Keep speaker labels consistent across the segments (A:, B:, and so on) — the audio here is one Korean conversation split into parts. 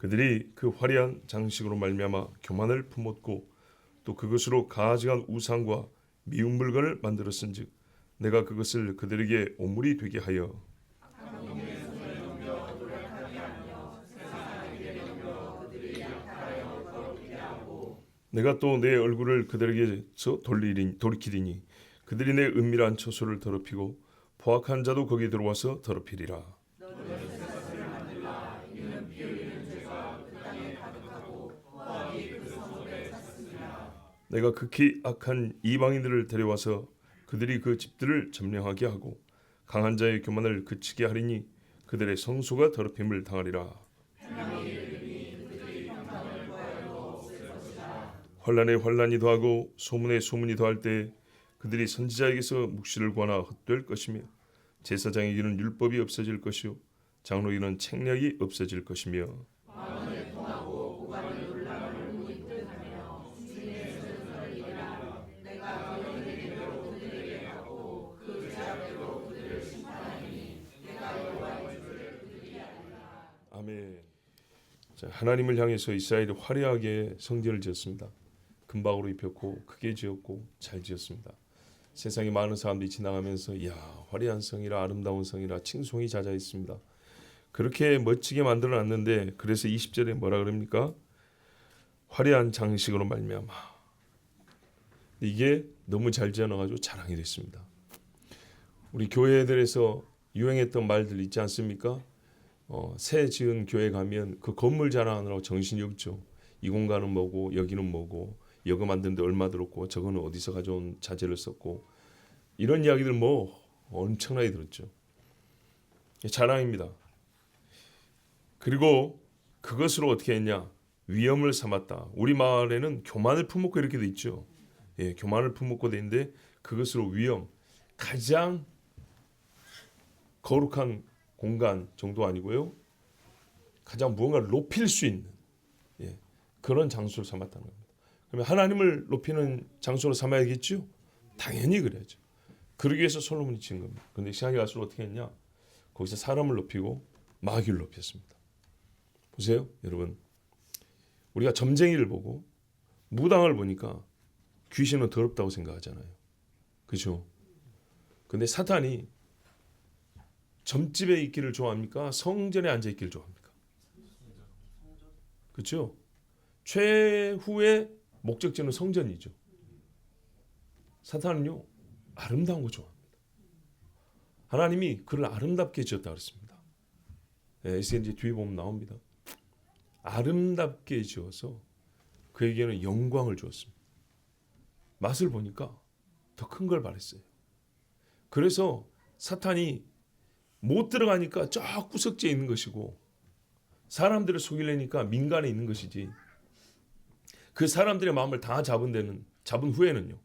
A: 그들이 그 화려한 장식으로 말미암아 교만을 품었고 또 그것으로 가증한 우상과 미운 물건을 만들었은즉 내가 그것을 그들에게 오물이 되게 하여 내가 또 내 얼굴을 그들에게서 돌이키리니 그들이 내 은밀한 처소를 더럽히고 포악한 자도 거기 들어와서 더럽히리라. 내가 극히 악한 이방인들을 데려와서 그들이 그 집들을 점령하게 하고 강한 자의 교만을 그치게 하리니 그들의 성소가 더럽힘을 당하리라. 환난에 환난이 더하고 소문에 소문이 더할 때 그들이 선지자에게서 묵시를 구하나 헛될 것이며 제사장에게는 율법이 없어질 것이요 장로에게는 책략이 없어질 것이며 아멘. 자, 하나님을 향해서 이스라엘이 화려하게 성전을 지었습니다. 금박으로 입혔고 크게 지었고 잘 지었습니다. 세상에 많은 사람들이 지나가면서 야 화려한 성이라 아름다운 성이라 칭송이 잦아있습니다. 그렇게 멋지게 만들어놨는데 그래서 20절에 뭐라 그럽니까? 화려한 장식으로 말미암아. 이게 너무 잘 지어놔가지고 자랑이 됐습니다. 우리 교회들에서 유행했던 말들 있지 않습니까? 새 지은 교회 가면 그 건물 자랑하느라고 정신이 없죠. 이 공간은 뭐고 여기는 뭐고 여기 만드는데 얼마 들었고 저거는 어디서 가져온 자재를 썼고 이런 이야기들 뭐 엄청나게 들었죠. 자랑입니다. 그리고 그것으로 어떻게 했냐? 위험을 삼았다. 우리 말에는 교만을 품었고 이렇게 돼 있죠. 예, 교만을 품었고 돼 있는데 그것으로 위험, 가장 거룩한 공간 정도 아니고요. 가장 무언가를 높일 수 있는 그런 장소를 삼았다는 겁니다. 그러면 하나님을 높이는 장소로 삼아야겠죠? 당연히 그래야죠. 그러기 위해서 솔로몬이 지은 겁니다. 그런데 시간이 갈수록 어떻게 했냐? 거기서 사람을 높이고 마귀를 높였습니다. 보세요, 여러분. 우리가 점쟁이를 보고 무당을 보니까 귀신은 더럽다고 생각하잖아요. 그렇죠? 근데 사탄이 점집에 있기를 좋아합니까? 성전에 앉아 있기를 좋아합니까? 그렇죠? 최후의 목적지는 성전이죠. 사탄은요 아름다운 거 좋아합니다. 하나님이 그를 아름답게 지었다 그랬습니다. 에스겔 뒤에 보면 나옵니다. 아름답게 지어서 그에게는 영광을 주었습니다. 맛을 보니까 더 큰 걸 바랬어요. 그래서 사탄이 못 들어가니까 저 구석지에 있는 것이고 사람들을 속이려니까 민간에 있는 것이지 그 사람들의 마음을 다 잡은 후에는요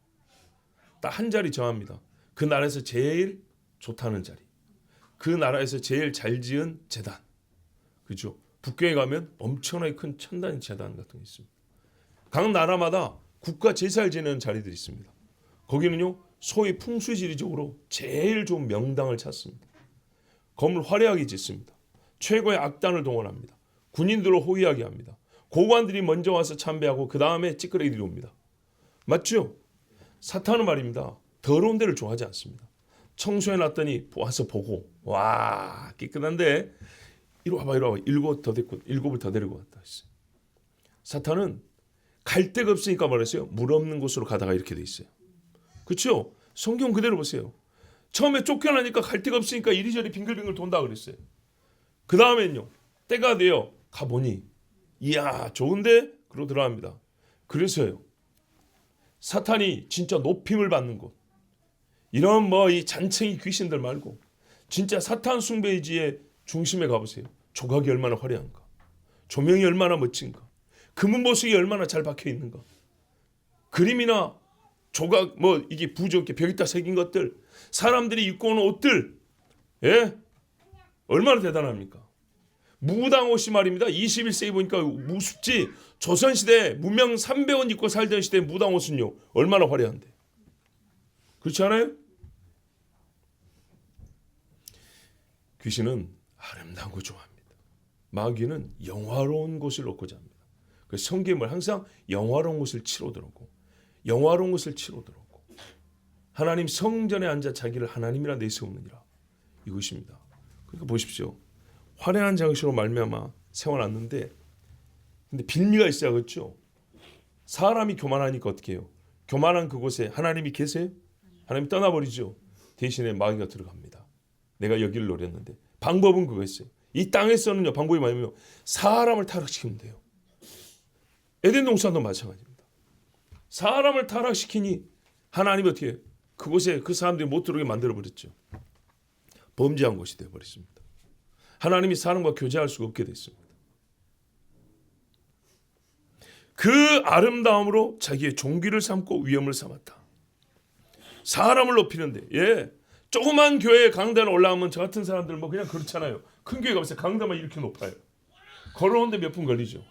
A: 딱 한 자리 정합니다. 그 나라에서 제일 좋다는 자리, 그 나라에서 제일 잘 지은 제단, 그죠? 북경에 가면 엄청나게 큰 천단 제단 같은 게 있습니다. 각 나라마다 국가 제일 잘 지내는 자리들이 있습니다. 거기는요 소위 풍수지리적으로 제일 좋은 명당을 찾습니다. 건물 화려하게 짓습니다. 최고의 악단을 동원합니다. 군인들을 호위하게 합니다. 고관들이 먼저 와서 참배하고 그 다음에 찌끄레기들이 옵니다. 맞죠? 사탄은 말입니다. 더러운 데를 좋아하지 않습니다. 청소해놨더니 와서 보고 와 깨끗한데 이리 와봐 일곱을 더 데리고 왔다 했어요. 사탄은 갈 데가 없으니까 말했어요. 물 없는 곳으로 가다가 이렇게 돼 있어요. 그렇죠? 성경 그대로 보세요. 처음에 쫓겨나니까 갈 데가 없으니까 이리저리 빙글빙글 돈다 그랬어요. 그 다음엔요 때가 되어 가보니 이야 좋은데? 그러고 들어갑니다. 그래서요 사탄이 진짜 높임을 받는 곳, 이런 뭐 이 잔챙이 귀신들 말고 진짜 사탄 숭배지의 중심에 가보세요. 조각이 얼마나 화려한가, 조명이 얼마나 멋진가, 금은보석이 얼마나 잘 박혀 있는가, 그림이나 조각 뭐 이게 부적게 벽에다 새긴 것들, 사람들이 입고 오는 옷들, 얼마나 대단합니까? 무당 옷이 말입니다. 21세기 보니까 무습지 조선시대 무명 300원 입고 살던 시대 무당 옷은요 얼마나 화려한데. 그렇지 않아요? 귀신은 아름다운 거 좋아합니다. 마귀는 영화로운 곳을 얻고자 합니다. 그 성경을 항상 영화로운 곳을 치러들었고 영화로운 곳을 치러들었고 하나님 성전에 앉아 자기를 하나님이라 내세우느니라 이것입니다. 그러니까 보십시오. 화려한 장식으로 말미암아 세워놨는데 근데 빌미가 있어야겠죠. 사람이 교만하니까 어떻게 해요? 교만한 그곳에 하나님이 계세요? 하나님이 떠나버리죠. 대신에 마귀가 들어갑니다. 내가 여기를 노렸는데 방법은 그거였어요. 이 땅에서는요 방법이 뭐냐면 사람을 타락시키면 돼요. 에덴 동산도 마찬가지입니다. 사람을 타락시키니 하나님이 어떻게 해요? 그곳에 그 사람들이 못 들어오게 만들어버렸죠. 범죄한 곳이 되어버렸습니다. 하나님이 사람과 교제할 수가 없게 됐습니다. 그 아름다움으로 자기의 종기를 삼고 위엄을 삼았다. 사람을 높이는데 조그만 교회 강단에 올라오면 저 같은 사람들 뭐 그냥 그렇잖아요. 큰 교회 가면서 강단만 이렇게 높아요. 걸어오는데 몇 분 걸리죠.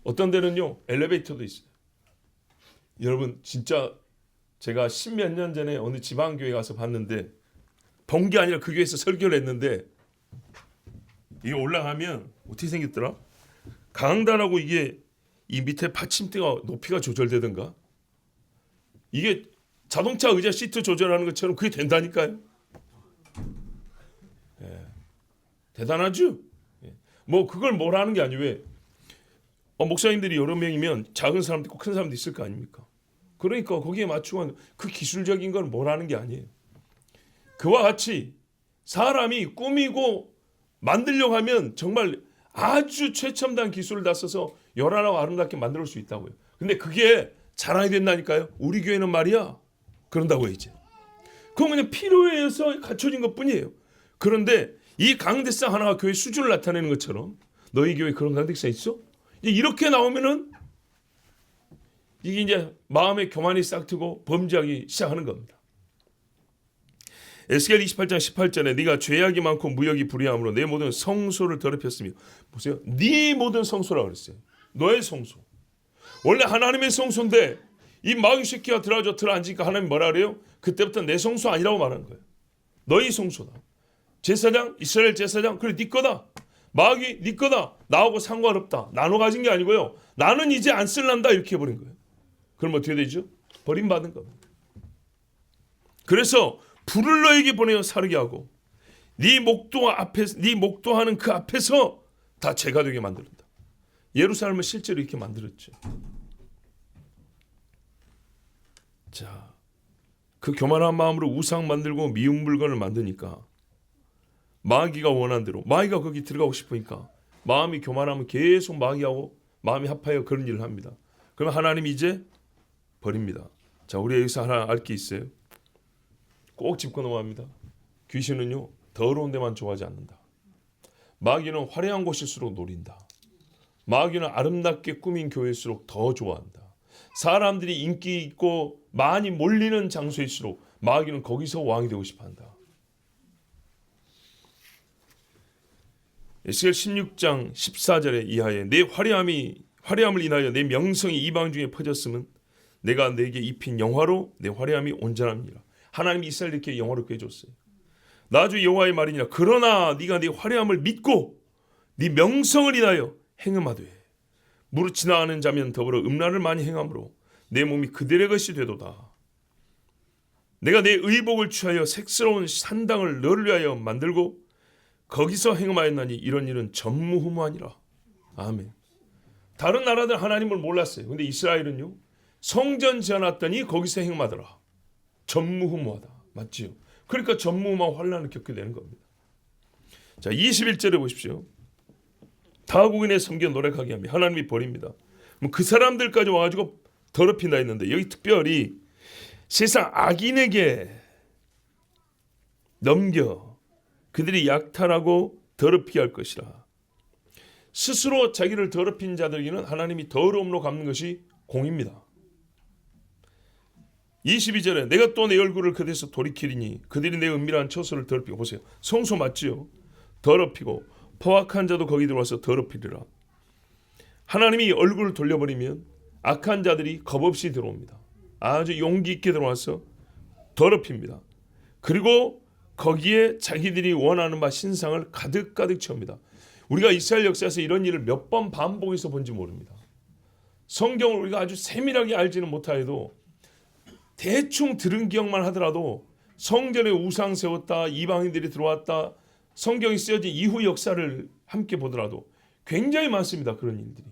A: 어떤 데는요 엘리베이터도 있어요. 여러분 진짜 제가 10몇 년 전에 어느 지방교회 가서 봤는데 본 게 아니라 그 교회에서 설교를 했는데 이게 올라가면 어떻게 생겼더라? 강단하고 이게 이 밑에 받침대가 높이가 조절되던가 이게 자동차 의자 시트 조절하는 것처럼 그게 된다니까요. 대단하죠? 뭐 그걸 뭐라는 게 아니에요. 목사님들이 여러 명이면 작은 사람도 있고 큰 사람도 있을 거 아닙니까? 그러니까 거기에 맞추고 그 기술적인 건 뭐라는 게 아니에요. 그와 같이 사람이 꾸미고 만들려고 하면 정말 아주 최첨단 기술을 다 써서 요란하고 아름답게 만들 수 있다고요. 근데 그게 자랑이 된다니까요. 우리 교회는 말이야. 그런다고요 이제. 그건 그냥 필요에 의해서 갖춰진 것뿐이에요. 그런데 이 강대상 하나가 교회 수준을 나타내는 것처럼 너희 교회 그런 강대상 있어? 이렇게 나오면은 이게 이제 마음의 교만이 싹트고 범죄하기 시작하는 겁니다. 에스겔 28장 18절에 네가 죄악이 많고 무역이 불의함으로 내 모든 성소를 더럽혔으며 보세요. 네 모든 성소라고 그랬어요. 너의 성소. 원래 하나님의 성소인데 이 마귀 새끼가 들어앉으니까 하나님 뭐라 그래요? 그때부터 내 성소 아니라고 말하는 거예요. 너희 성소다. 제사장 이스라엘 제사장 그래 네 거다. 마귀 네 거다. 나하고 상관없다. 나눠 가진 게 아니고요. 나는 이제 안 쓸란다 이렇게 해버린 거예요. 그럼 어떻게 되죠? 버림받은 겁니다. 그래서 불을 너에게 보내어 사르게 하고 네 목도하는 그 앞에서 다 죄가 되게 만든다. 예루살렘을 실제로 이렇게 만들었죠. 자, 그 교만한 마음으로 우상 만들고 미운 물건을 만드니까 마귀가 원한 대로 마귀가 거기 들어가고 싶으니까 마음이 교만하면 계속 마귀하고 마음이 합하여 그런 일을 합니다. 그러면 하나님이 이제 버립니다. 자, 우리 여기서 하나 알 게 있어요. 꼭 짚고 넘어갑니다. 귀신은요 더러운 데만 좋아하지 않는다. 마귀는 화려한 곳일수록 노린다. 마귀는 아름답게 꾸민 교회일수록 더 좋아한다. 사람들이 인기 있고 많이 몰리는 장소일수록 마귀는 거기서 왕이 되고 싶어한다. 에스겔 16장 14절에 이하에 내 화려함을 인하여 내 명성이 이방 중에 퍼졌으면 내가 내게 입힌 영화로 내 화려함이 온전함이라. 하나님이 이스라엘 이렇게 영화롭게 해줬어요. 나주 여호와의 말이니라. 그러나 네가 네 화려함을 믿고 네 명성을 인하여 행음하되 무릇 지나가는 자면 더불어 음란을 많이 행함으로 내 몸이 그들의 것이 되도다. 내가 내 의복을 취하여 색스러운 산당을 너를 위하여 만들고 거기서 행음하였나니 이런 일은 전무후무하니라. 아멘. 다른 나라들 하나님을 몰랐어요. 근데 이스라엘은요 성전 지어놨더니 거기서 행음하더라. 전무후무하다. 맞지요? 그러니까 전무후무한 환난을 겪게 되는 겁니다. 자, 21절에 보십시오. 다국인의 섬겨 노력하게 하며 하나님이 버립니다. 그 사람들까지 와가지고 더럽힌다 했는데 여기 특별히 세상 악인에게 넘겨 그들이 약탈하고 더럽히게 할 것이라. 스스로 자기를 더럽힌 자들에게는 하나님이 더러움으로 갚는 것이 공입니다. 22절에 내가 또 내 얼굴을 그들에서 돌이키리니 그들이 내 은밀한 처소를 더럽히고 보세요. 성소 맞지요? 더럽히고 포악한 자도 거기 들어와서 더럽히리라. 하나님이 얼굴을 돌려버리면 악한 자들이 겁없이 들어옵니다. 아주 용기 있게 들어와서 더럽힙니다. 그리고 거기에 자기들이 원하는 바 신상을 가득 채웁니다. 우리가 이스라엘 역사에서 이런 일을 몇 번 반복해서 본지 모릅니다. 성경을 우리가 아주 세밀하게 알지는 못하여도 대충 들은 기억만 하더라도 성전에 우상 세웠다, 이방인들이 들어왔다, 성경이 쓰여진 이후 역사를 함께 보더라도 굉장히 많습니다. 그런 일들이.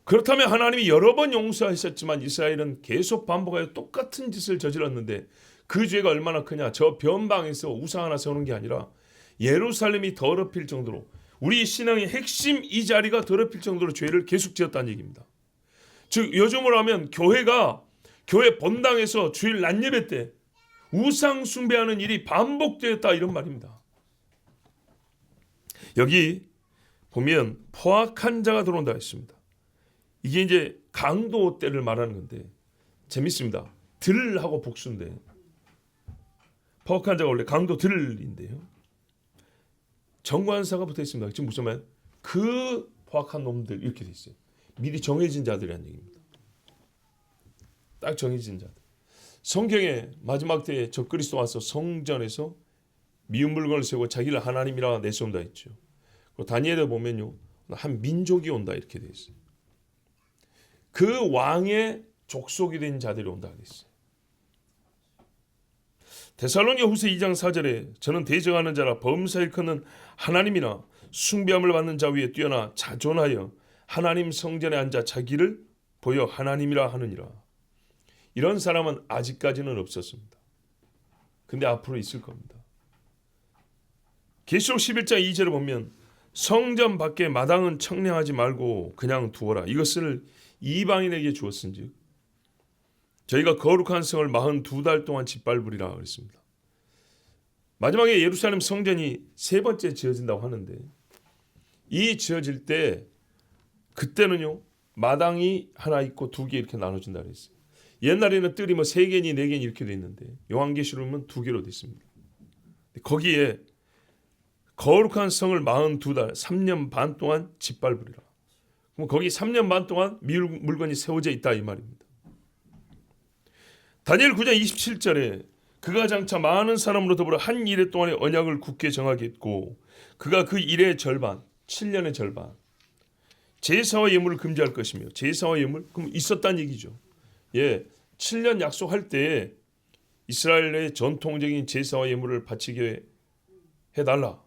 A: 그렇다면 하나님이 여러 번 용서하셨지만 이스라엘은 계속 반복하여 똑같은 짓을 저질렀는데 그 죄가 얼마나 크냐. 저 변방에서 우상 하나 세우는 게 아니라 예루살렘이 더럽힐 정도로, 우리 신앙의 핵심 이 자리가 더럽힐 정도로 죄를 계속 지었다는 얘기입니다. 즉 요즘으로 하면 교회 본당에서 주일 낮 예배 때 우상 숭배하는 일이 반복되었다, 이런 말입니다. 여기 보면 포악한 자가 들어온다 했습니다. 이게 이제 강도 때를 말하는 건데 재밌습니다. 들하고 복수인데 포악한 자가 원래 강도 들인데요. 정관사가 붙어 있습니다. 지금 무슨 말? 그 포악한 놈들 이렇게 돼 있어요. 미리 정해진 자들이라는 얘기입니다. 딱 정해진 자들. 성경에 마지막 때에 적그리스도 와서 성전에서 미운 물건을 세우고 자기를 하나님이라 내세운다 했죠. 그리고 다니엘에 보면요, 한 민족이 온다 이렇게 돼 있어요. 그 왕의 족속이 된 자들이 온다 그랬어요. 데살로니가 후서 2장 4절에 저는 대적하는 자라 범사 일컫는 하나님이나 숭배함을 받는 자 위에 뛰어나 자존하여 하나님 성전에 앉아 자기를 보여 하나님이라 하느니라. 이런 사람은 아직까지는 없었습니다. 근데 앞으로 있을 겁니다. 계시록 11장 2절을 보면 성전 밖에 마당은 청량하지 말고 그냥 두어라. 이것을 이방인에게 주었은즉 저희가 거룩한 성을 42달 동안 짓밟으리라 그랬습니다. 마지막에 예루살렘 성전이 세 번째 지어진다고 하는데 이 지어질 때 그때는요 마당이 하나 있고 두 개 이렇게 나눠진다 그랬어요. 옛날에는 뜰이 뭐 3개니 4개니 이렇게 돼 있는데 요한계시록은 2개로 돼 있습니다. 거기에 거룩한 성을 42달 3년 반 동안 짓밟으리라. 그럼 거기 3년 반 동안 물건이 세워져 있다 이 말입니다. 다니엘 9장 27절에 그가 장차 많은 사람으로 더불어 한 일해 동안의 언약을 굳게 정하겠고 그가 그 일의 절반 7년의 절반 제사와 예물을 금지할 것이며 제사와 예물 그럼 있었다는 얘기죠. 예, 7년 약속할 때 이스라엘의 전통적인 제사와 예물을 바치게 해달라.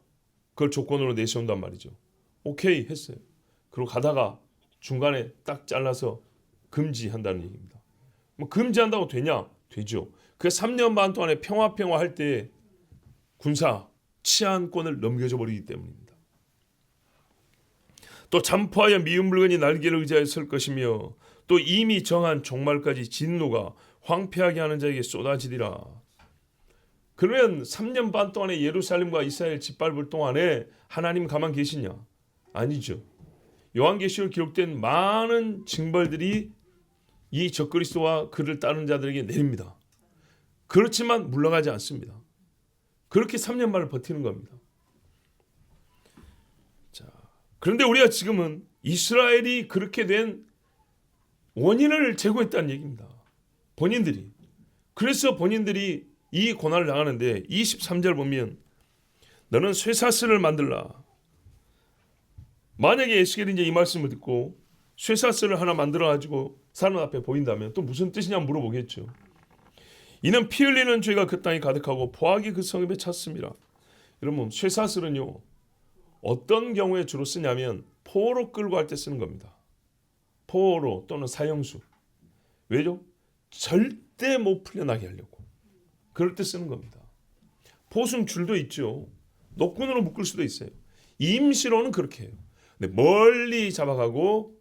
A: 그걸 조건으로 내세운단 말이죠. 오케이 했어요. 그리고 가다가 중간에 딱 잘라서 금지한다는 얘기입니다. 뭐 금지한다고 되냐? 되죠. 그 3년 반 동안에 평화 할 때 군사 치안권을 넘겨줘 버리기 때문입니다. 또 잠포하여 미운 물건이 날개를 의지하여 설 것이며 또 이미 정한 종말까지 진노가 황폐하게 하는 자에게 쏟아지리라. 그러면 3년 반 동안에 예루살렘과 이스라엘 짓밟을 동안에 하나님 가만 계시냐? 아니죠. 요한계시록 기록된 많은 징벌들이 이 적그리스도와 그를 따르는 자들에게 내립니다. 그렇지만 물러가지 않습니다. 그렇게 3년 반을 버티는 겁니다. 자, 그런데 우리가 지금은 이스라엘이 그렇게 된 원인을 제공했다는 얘기입니다. 본인들이. 그래서 본인들이 이 고난을 당하는데 23절 보면 너는 쇠사슬을 만들라. 만약에 에스겔이 이제 이 말씀을 듣고 쇠사슬을 하나 만들어가지고 사람 앞에 보인다면 또 무슨 뜻이냐 물어보겠죠. 이는 피 흘리는 죄가 그 땅에 가득하고 포악이 그 성읍에 찼습니다. 여러분 쇠사슬은요 어떤 경우에 주로 쓰냐면 포로 끌고 할 때 쓰는 겁니다. 포로 또는 사형수. 왜죠? 절대 못 풀려나게 하려고. 그럴 때 쓰는 겁니다. 포승줄도 있죠. 노끈으로 묶을 수도 있어요. 임시로는 그렇게 해요. 근데 멀리 잡아가고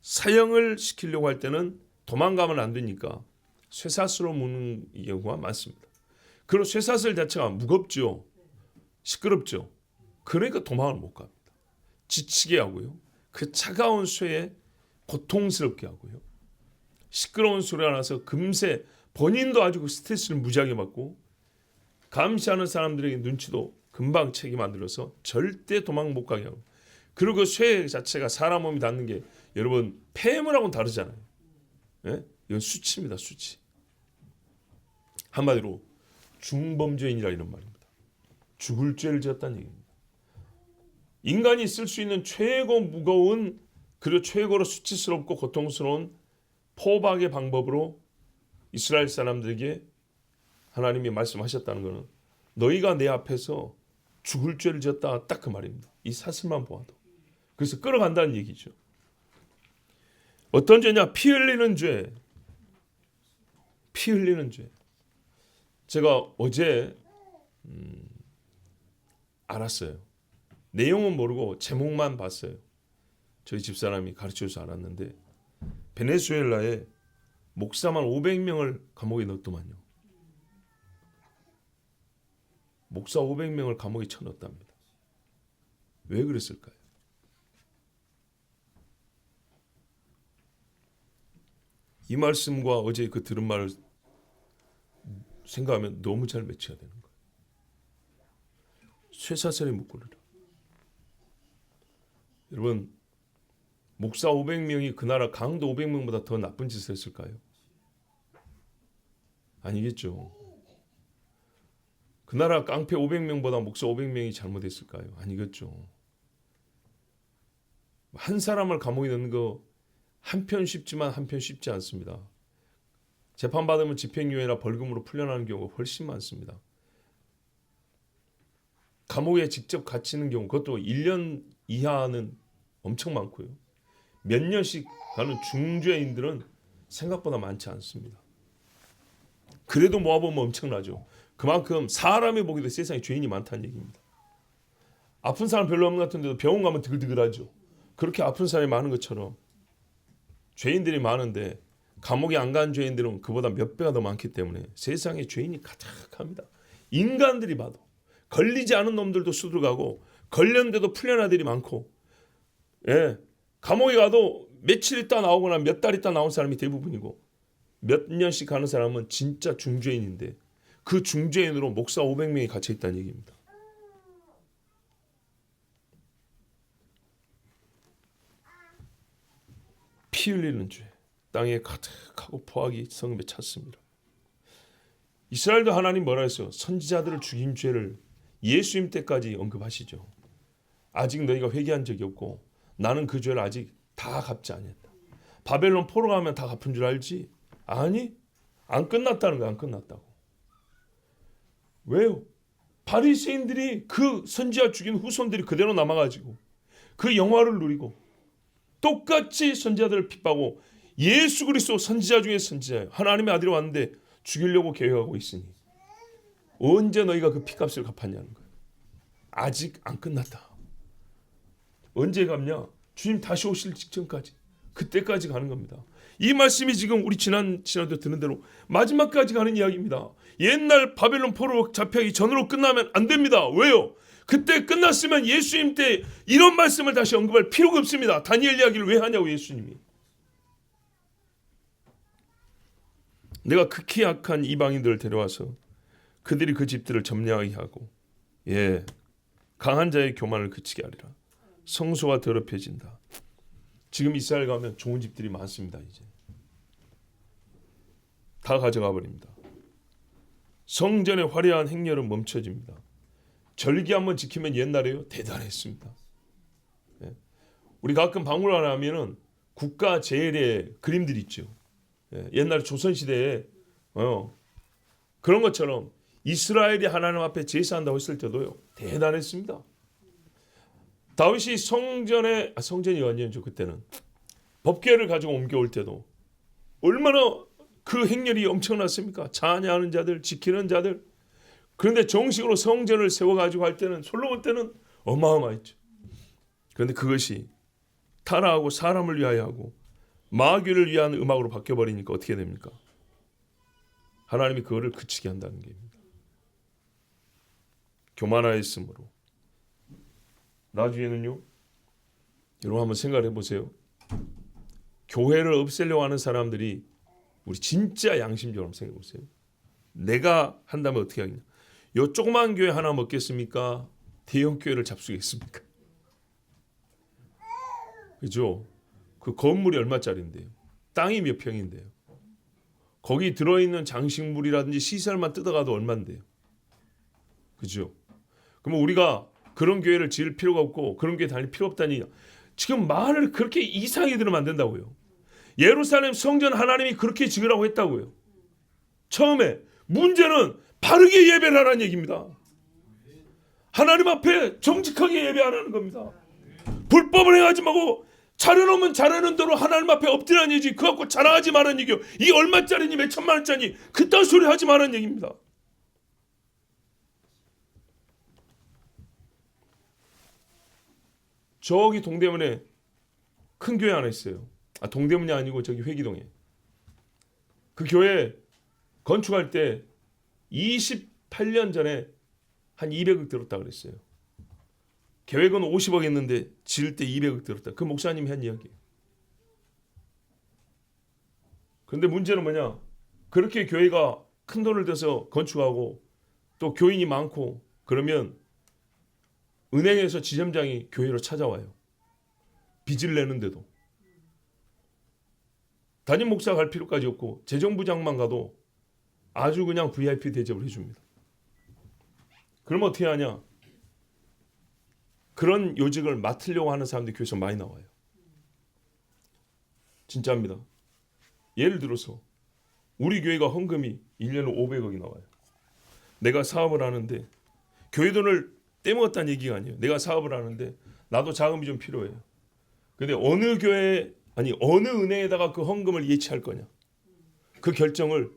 A: 사형을 시키려고 할 때는 도망가면 안 되니까 쇠사슬로 묶는 경우가 많습니다. 그리고 쇠사슬 자체가 무겁죠. 시끄럽죠. 그러니까 도망을 못 갑니다. 지치게 하고요. 그 차가운 쇠에 고통스럽게 하고요. 시끄러운 소리가 나서 금세 본인도 아주 그 스트레스를 무지하게 받고 감시하는 사람들에게 눈치도 금방 채게 만들어서 절대 도망 못 가게 하고 그리고 그 쇠 자체가 사람 몸이 닿는 게 여러분 폐물하고는 다르잖아요. 예? 이건 수치입니다. 수치. 한마디로 중범죄인이라 이런 말입니다. 죽을 죄를 지었다는 얘기입니다. 인간이 쓸 수 있는 최고 무거운 그리고 최고로 수치스럽고 고통스러운 포박의 방법으로 이스라엘 사람들에게 하나님이 말씀하셨다는 것은 너희가 내 앞에서 죽을 죄를 지었다, 딱 그 말입니다. 이 사슬만 보아도. 그래서 끌어간다는 얘기죠. 어떤 죄냐? 피 흘리는 죄. 피 흘리는 죄. 제가 어제 알았어요. 내용은 모르고 제목만 봤어요. 저희 집사람이 가르쳐줘서 알았는데 베네수엘라에 목사만 500명을 감옥에 넣었더만요. 목사 500명을 감옥에 쳐넣었답니다. 왜 그랬을까요? 이 말씀과 어제 그 들은 말을 생각하면 너무 잘 매치가 되는 거예요. 쇠사슬에 묶으리라. 여러분, 목사 500명이 그 나라 강도 500명보다 더 나쁜 짓을 했을까요? 아니겠죠. 그 나라 깡패 500명보다 목사 500명이 잘못했을까요? 아니겠죠. 한 사람을 감옥에 넣는 거 한편 쉽지만 한편 쉽지 않습니다. 재판받으면 집행유예나 벌금으로 풀려나는 경우가 훨씬 많습니다. 감옥에 직접 갇히는 경우, 그것도 1년 이하는 엄청 많고요. 몇 년씩 가는 중죄인들은 생각보다 많지 않습니다. 그래도 모아보면 엄청나죠. 그만큼 사람이 보기도 세상에 죄인이 많다는 얘기입니다. 아픈 사람 별로 없는 것 같은데도 병원 가면 드글드글하죠. 그렇게 아픈 사람이 많은 것처럼 죄인들이 많은데 감옥에 안 간 죄인들은 그보다 몇 배가 더 많기 때문에 세상에 죄인이 가득합니다. 인간들이 봐도 걸리지 않은 놈들도 수두룩하고 걸렸는데도 풀려난 애들이 많고, 예, 감옥에 가도 며칠 있다 나오거나 몇 달 있다 나온 사람이 대부분이고 몇 년씩 가는 사람은 진짜 중죄인인데 그 중죄인으로 목사 500명이 갇혀 있다는 얘기입니다. 피 흘리는 죄, 땅에 가득하고 포악이 성읍에 찼습니다. 이스라엘도 하나님 뭐라 했어요? 선지자들을 죽인 죄를 예수님 때까지 언급하시죠. 아직 너희가 회개한 적이 없고 나는 그 죄를 아직 다 갚지 않았다. 바벨론 포로 가면 다 갚은 줄 알지? 아니, 안 끝났다는 거야. 안 끝났다고. 왜요? 바리새인들이 그 선지자 죽인 후손들이 그대로 남아가지고 그 영화를 누리고 똑같이 선지자들을 핍박하고 예수 그리스도 선지자 중에 선지자예요. 하나님의 아들이 왔는데 죽이려고 계획하고 있으니 언제 너희가 그 피값을 갚았냐는 거예요. 아직 안 끝났다. 언제 갚냐? 주님 다시 오실 직전까지, 그때까지 가는 겁니다. 이 말씀이 지금 우리 지난주에 듣는 대로 마지막까지 가는 이야기입니다. 옛날 바벨론 포로 잡혀가기 전으로 끝나면 안 됩니다. 왜요? 그때 끝났으면 예수님 때 이런 말씀을 다시 언급할 필요가 없습니다. 다니엘 이야기를 왜 하냐고. 예수님이 내가 극히 약한 이방인들을 데려와서 그들이 그 집들을 점령하게 하고, 예, 강한 자의 교만을 그치게 하리라. 성소가 더럽혀진다. 지금 이스라엘 가면 좋은 집들이 많습니다. 이제 다 가져가 버립니다. 성전의 화려한 행렬은 멈춰집니다. 절기 한번 지키면 옛날에요 대단했습니다. 예. 우리 가끔 박물관 하면은 국가 제일의 그림들 있죠. 예. 옛날 조선시대에 그런 것처럼 이스라엘이 하나님 앞에 제사한다고 했을 때도요 대단했습니다. 다윗이 성전이 아니었죠. 그때는 법궤를 가지고 옮겨올 때도 얼마나 그 행렬이 엄청났습니까? 찬양하는 자들, 지키는 자들. 그런데 정식으로 성전을 세워가지고 할 때는, 솔로몬 때는 어마어마했죠. 그런데 그것이 타락하고 사람을 위하여 하고 마귀를 위한 음악으로 바뀌어버리니까 어떻게 됩니까? 하나님이 그거를 그치게 한다는 게입니다. 교만하였으므로. 나중에는요, 여러분 한번 생각해 보세요. 교회를 없애려고 하는 사람들이, 우리 진짜 양심적으로 생각해 보세요. 내가 한다면 어떻게 하겠냐? 요 조그만 교회 하나 먹겠습니까? 대형 교회를 잡수겠습니까? 그죠? 그 건물이 얼마짜리인데요? 땅이 몇 평인데요? 거기 들어있는 장식물이라든지 시설만 뜯어가도 얼마인데요? 그죠? 그러면 우리가 그런 교회를 지을 필요가 없고 그런 교회 다닐 필요 없다니 지금 말을 그렇게 이상하게 들으면 안 된다고요. 예루살렘 성전 하나님이 그렇게 지으라고 했다고요. 처음에 문제는 바르게 예배를 하라는 얘기입니다. 하나님 앞에 정직하게 예배하라는 겁니다. 불법을 행하지 말고 자려놓으면 자려는 대로 하나님 앞에 엎드리라는 얘기지. 그거 갖고 자랑하지 말라는 얘기요. 이 얼마짜리니 몇 천만 원짜리 그딴 소리 하지 말라는 얘기입니다. 저기 동대문에 큰 교회 하나 있어요. 동대문이 아니고 저기 회기동에. 그 교회 건축할 때 28년 전에 한 200억 들었다 그랬어요. 계획은 50억 했는데 지을 때 200억 들었다. 그 목사님이 한 이야기예요. 그런데 문제는 뭐냐? 그렇게 교회가 큰 돈을 들여서 건축하고 또 교인이 많고 그러면 은행에서 지점장이 교회로 찾아와요. 빚을 내는데도. 담임 목사 갈 필요까지 없고 재정부장만 가도 아주 그냥 VIP 대접을 해줍니다. 그러면 어떻게 하냐? 그런 요직을 맡으려고 하는 사람들이 교회에서 많이 나와요. 진짜입니다. 예를 들어서 우리 교회가 헌금이 1년에 500억이 나와요. 내가 사업을 하는데 교회 돈을 떼먹었다는 얘기가 아니에요. 내가 사업을 하는데 나도 자금이 좀 필요해요. 근데 어느 교회 어느 은행에다가 그 헌금을 예치할 거냐? 그 결정을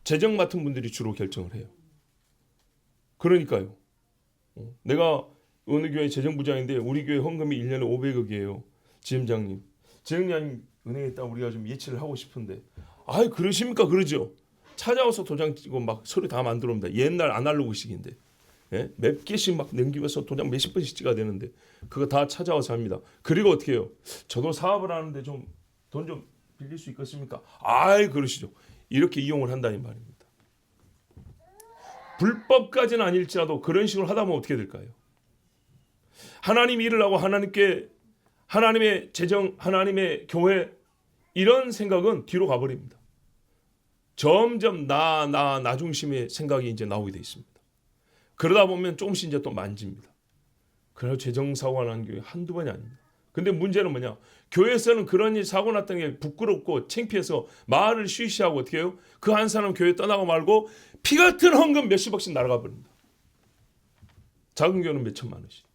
A: 재정 맡은 분들이 주로 결정을 해요. 그러니까요. 내가 어느 교회 재정부장인데 우리 교회 헌금이 1년에 500억이에요. 지점장님 은행에 있다 우리가 좀 예치를 하고 싶은데 아이 그러십니까? 그러죠. 찾아와서 도장 찍고 막 서류 다 만들어 옵니다. 옛날 아날로그식인데 몇 개씩 막 넘기면서 도장 몇십 번씩 찍어야 되는데 그거 다 찾아와서 합니다. 그리고 어떻게 해요? 저도 사업을 하는데 좀 돈 좀 빌릴 수 있겠습니까? 아이 그러시죠. 이렇게 이용을 한다는 말입니다. 불법까지는 아닐지라도 그런 식으로 하다 보면 어떻게 될까요? 하나님 일을 하고 하나님의 재정, 하나님의 교회 이런 생각은 뒤로 가버립니다. 점점 나 중심의 생각이 이제 나오게 돼 있습니다. 그러다 보면 조금씩 이제 또 만집니다. 그래서 재정사고가 나는 교회 한두 번이 아닙니다. 근데 문제는 뭐냐? 교회에서는 그런 일 사고 났던 게 부끄럽고 창피해서 말을 쉬쉬하고 어떻게 해요? 그 한 사람 교회 떠나고 말고 피 같은 헌금 몇십억씩 날아가 버립니다. 작은 교회는 몇 천만 원씩.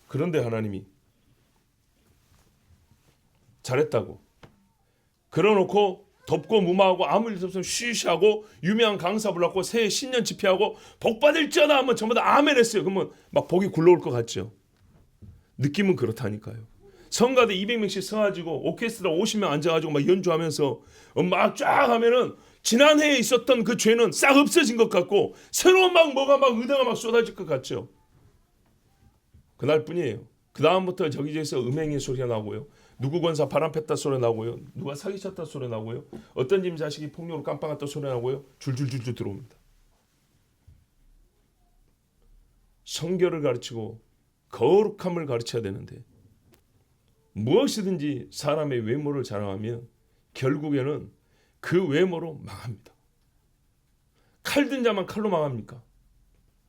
A: 그런데 하나님이 잘했다고 그러놓고 덥고 무마하고 아무 일 없으면 쉬쉬하고 유명한 강사 불렀고 새해 신년 집회하고 복 받을지어다 하면 전부 다 아멘 했어요. 그러면 막 복이 굴러올 것 같죠. 느낌은 그렇다니까요. 성가대 200명씩 서가지고 오케스트라 50명 앉아가지고 막 연주하면서 막 쫙 하면은 지난해에 있었던 그 죄는 싹 없어진 것 같고 새로운 뭐가 은혜가 막 쏟아질 것 같죠. 그날뿐이에요. 그 다음부터 저기저기서 음행의 소리가 나고요. 누구 권사 바람 폈다 소리 나고요. 누가 사기쳤다 소리 나고요. 어떤 집 자식이 폭력으로 깜빡했다 소리 나고요. 줄줄줄줄 들어옵니다. 성결을 가르치고 거룩함을 가르쳐야 되는데 무엇이든지 사람의 외모를 자랑하면 결국에는 그 외모로 망합니다. 칼든 자만 칼로 망합니까?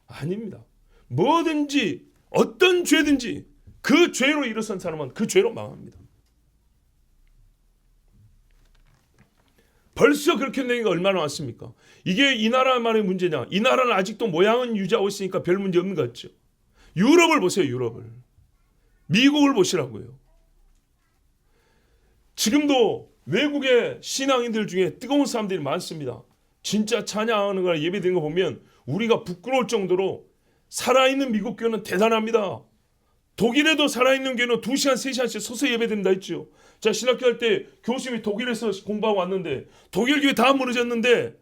A: 아닙니다. 뭐든지 어떤 죄든지 그 죄로 일어선 사람은 그 죄로 망합니다. 벌써 그렇게 된 게 얼마나 왔습니까? 이게 이 나라만의 문제냐? 이 나라는 아직도 모양은 유지하고 있으니까 별 문제 없는 것 같죠. 유럽을 보세요. 유럽을. 미국을 보시라고요. 지금도 외국의 신앙인들 중에 뜨거운 사람들이 많습니다. 진짜 찬양하는 거나 예배드리는 거 보면 우리가 부끄러울 정도로 살아있는 미국 교회는 대단합니다. 독일에도 살아있는 교회는 2시간, 3시간씩 서서 예배드린다 했죠. 자, 신학교 할 때 교수님이 독일에서 공부하고 왔는데 독일 교회 다 무너졌는데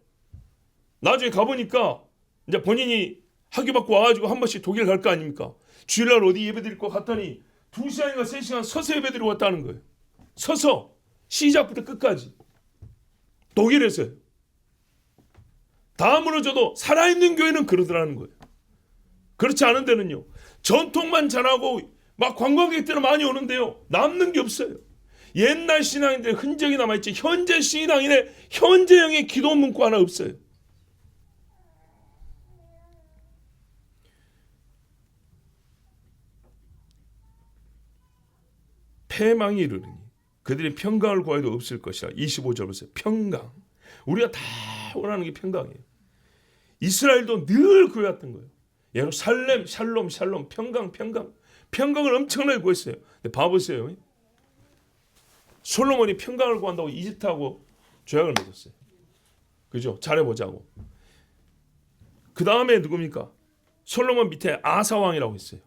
A: 나중에 가보니까 이제 본인이 학위 받고 와가지고 한 번씩 독일 갈 거 아닙니까? 주일날 어디 예배드릴 거 갔더니 2시간인가 3시간 서서 예배드리고 왔다는 거예요. 서서 시작부터 끝까지 독일에서요. 다 무너져도 살아있는 교회는 그러더라는 거예요. 그렇지 않은 데는요. 전통만 잘하고 막 관광객들은 많이 오는데요. 남는 게 없어요. 옛날 신앙인들의 흔적이 남아있지 현재 신앙인의 현재형의 기도 문구 하나 없어요. 패망이 이르르니 그들이 평강을 구하여도 없을 것이라. 25절 보세요. 평강. 우리가 다 원하는 게 평강이에요. 이스라엘도 늘 구해왔던 거예요. 예루살렘 샬롬 샬롬 평강 평강. 평강을 엄청나게 구했어요. 근데 봐보세요. 솔로몬이 평강을 구한다고 이집트하고 조약을 맺었어요. 그죠? 잘해보자고. 그 다음에 누굽니까? 솔로몬 밑에 아사왕이라고 있어요.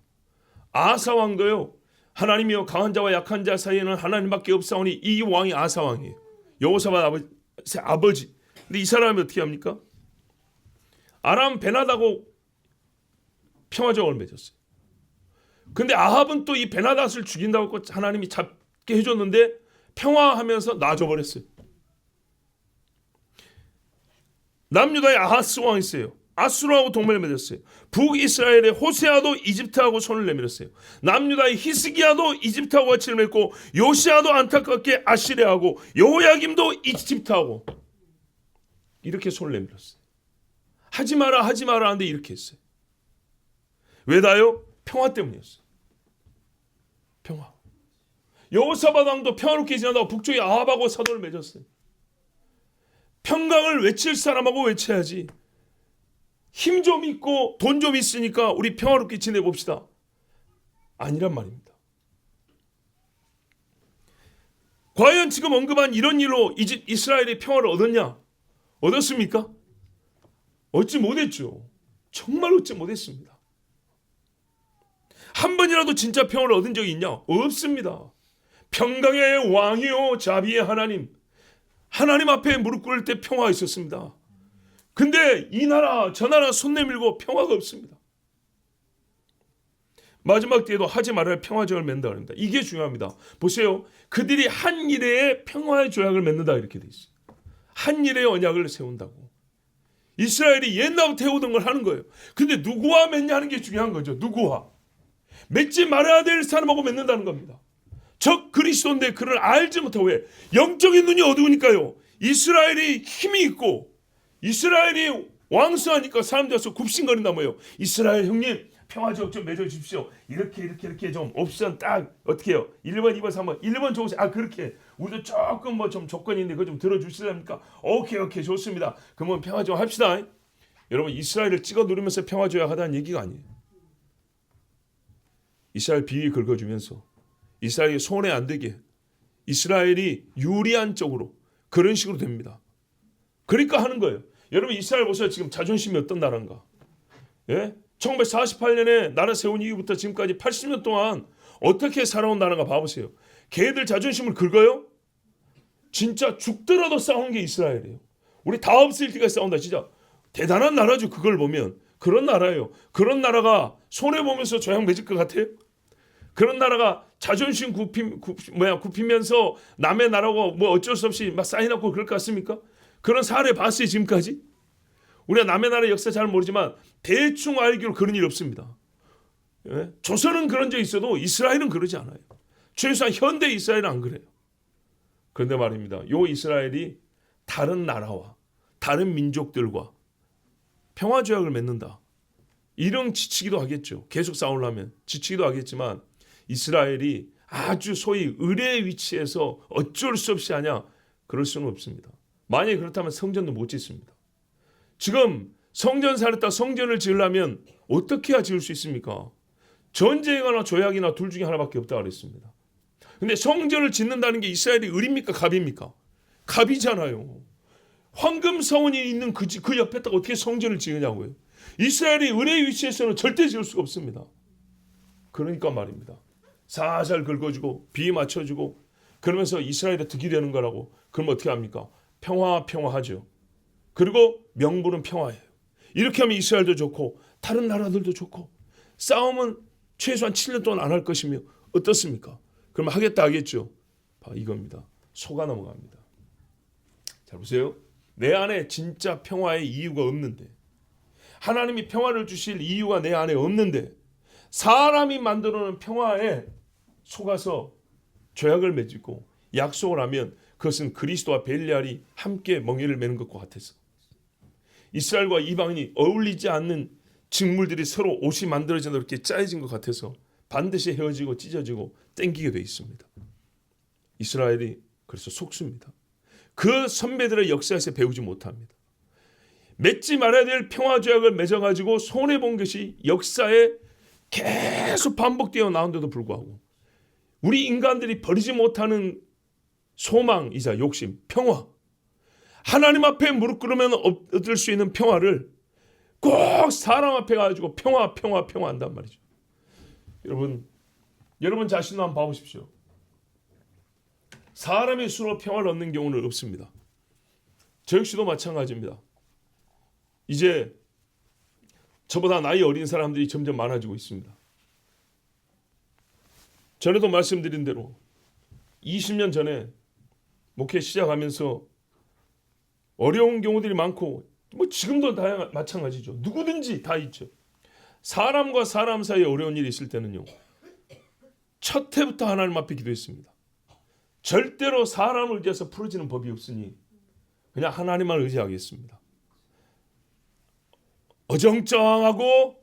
A: 아사왕도요. 하나님이여 강한 자와 약한 자 사이에는 하나님밖에 없사오니 이 왕이 아사왕이에요. 여호사밧 아버지. 근데 이 사람이 어떻게 합니까? 아람 베나다고 평화조약을 맺었어요. 근데 아합은 또 이 베나닷을 죽인다고 하나님이 잡게 해줬는데 평화하면서 놔줘버렸어요. 남유다의 아하스 왕이 있어요. 아수르하고 동맹을 맺었어요. 북이스라엘의 호세아도 이집트하고 손을 내밀었어요. 남유다의 히스기야도 이집트하고 같이 맺고 요시아도 안타깝게 아시리아하고 여호야김도 이집트하고 이렇게 손을 내밀었어요. 하지 마라 하는데 이렇게 했어요. 왜 다요? 평화 때문이었어요. 평화. 여호사밧 왕도 평화롭게 지나다가 북쪽에 아합하고 사도를 맺었어요. 평강을 외칠 사람하고 외쳐야지. 힘 좀 있고 돈 좀 있으니까 우리 평화롭게 지내봅시다. 아니란 말입니다. 과연 지금 언급한 이런 일로 이스라엘의 평화를 얻었냐? 얻었습니까? 얻지 못했죠. 정말 얻지 못했습니다. 한 번이라도 진짜 평화를 얻은 적이 있냐? 없습니다. 평강의 왕이요 자비의 하나님. 하나님 앞에 무릎 꿇을 때 평화가 있었습니다. 근데 이 나라 저 나라 손 내밀고 평화가 없습니다. 마지막 때에도 하지 말아야 평화조약을 맺는다 그럽니다. 이게 중요합니다. 보세요. 그들이 한 일에 평화의 조약을 맺는다 이렇게 돼 있어요. 한 일에 언약을 세운다고. 이스라엘이 옛날부터 해오던 걸 하는 거예요. 근데 누구와 맺냐 하는 게 중요한 거죠. 누구와. 맺지 말아야 될 사람하고 맺는다는 겁니다. 적 그리스도인데 그를 알지 못하고 왜? 영적인 눈이 어두우니까요. 이스라엘이 힘이 있고 이스라엘이 왕수하니까 사람들 와서 굽신거린다 뭐예요. 이스라엘 형님 평화조약 좀 맺어주십시오. 이렇게 좀 옵션 딱 어떻게 해요? 1번 2번 3번 1번 좋으세요. 그렇게 우리도 조금 뭐 좀 조건이 있는데 그거 좀 들어주실랍니까? 오케이 좋습니다. 그러면 평화조약 합시다. 여러분 이스라엘을 찍어 누르면서 평화조약 하다는 얘기가 아니에요. 이스라엘 비위 긁어주면서 이스라엘이 손해 안 되게 이스라엘이 유리한 쪽으로 그런 식으로 됩니다. 그러니까 하는 거예요. 여러분 이스라엘 보세요. 지금 자존심이 어떤 나라인가. 예? 1948년에 나라 세운 이후부터 지금까지 80년 동안 어떻게 살아온 나라가 봐보세요. 걔들 자존심을 긁어요? 진짜 죽더라도 싸운 게 이스라엘이에요. 우리 다 없을 때까지 싸운다. 진짜 대단한 나라죠. 그걸 보면 그런 나라예요. 그런 나라가 손해보면서 조약 맺을 것 같아요? 그런 나라가 자존심 굽히면서 남의 나라고 뭐 어쩔 수 없이 막 사인하고 그럴 것 같습니까? 그런 사례 봤어요 지금까지? 우리가 남의 나라 역사 잘 모르지만 대충 알기로 그런 일 없습니다. 예? 조선은 그런 적 있어도 이스라엘은 그러지 않아요. 최소한 현대 이스라엘은 안 그래요. 그런데 말입니다. 요 이스라엘이 다른 나라와 다른 민족들과 평화조약을 맺는다. 이런 지치기도 하겠죠. 계속 싸우려면 지치기도 하겠지만 이스라엘이 아주 소위 의뢰의 위치에서 어쩔 수 없이 하냐? 그럴 수는 없습니다. 만약에 그렇다면 성전도 못 짓습니다. 지금 성전 사렸다 성전을 지으려면 어떻게 해야 지을 수 있습니까? 전쟁이나 조약이나 둘 중에 하나밖에 없다고 그랬습니다. 근데 성전을 짓는다는 게 이스라엘이 을입니까? 갑입니까? 갑이잖아요. 황금 사원이 있는 그 옆에다가 어떻게 성전을 지으냐고요. 이스라엘이 을의 위치에서는 절대 지을 수가 없습니다. 그러니까 말입니다. 살살 긁어주고 비 맞춰주고 그러면서 이스라엘의 득이 되는 거라고. 그럼 어떻게 합니까? 평화하죠. 그리고 명분은 평화예요. 이렇게 하면 이스라엘도 좋고 다른 나라들도 좋고 싸움은 최소한 7년 동안 안 할 것이며 어떻습니까? 그럼 하겠죠. 이겁니다. 속아 넘어갑니다. 잘 보세요. 내 안에 진짜 평화의 이유가 없는데 하나님이 평화를 주실 이유가 내 안에 없는데 사람이 만들어놓은 평화에 속아서 조약을 맺고 약속을 하면 그것은 그리스도와 벨리알이 함께 멍에를 매는 것과 같아서 이스라엘과 이방인이 어울리지 않는 직물들이 서로 옷이 만들어져서 이렇게 짜여진 것 같아서 반드시 헤어지고 찢어지고 땡기게 돼 있습니다. 이스라엘이 그래서 속수입니다. 그 선배들의 역사에서 배우지 못합니다. 맺지 말아야 될 평화조약을 맺어가지고 손해본 것이 역사에 계속 반복되어 나온데도 불구하고 우리 인간들이 버리지 못하는 소망이자 욕심, 평화, 하나님 앞에 무릎 꿇으면 얻을 수 있는 평화를 꼭 사람 앞에 가지고 평화 한단 말이죠. 여러분 자신도 한번 봐보십시오. 사람의 수로 평화를 얻는 경우는 없습니다. 저 역시도 마찬가지입니다. 이제 저보다 나이 어린 사람들이 점점 많아지고 있습니다. 전에도 말씀드린 대로 20년 전에 목회 시작하면서 어려운 경우들이 많고 뭐 지금도 마찬가지죠. 누구든지 다 있죠. 사람과 사람 사이에 어려운 일이 있을 때는요. 첫 해부터 하나님 앞에 기도했습니다. 절대로 사람을 의지해서 풀어지는 법이 없으니 그냥 하나님만 의지하겠습니다. 어정쩡하고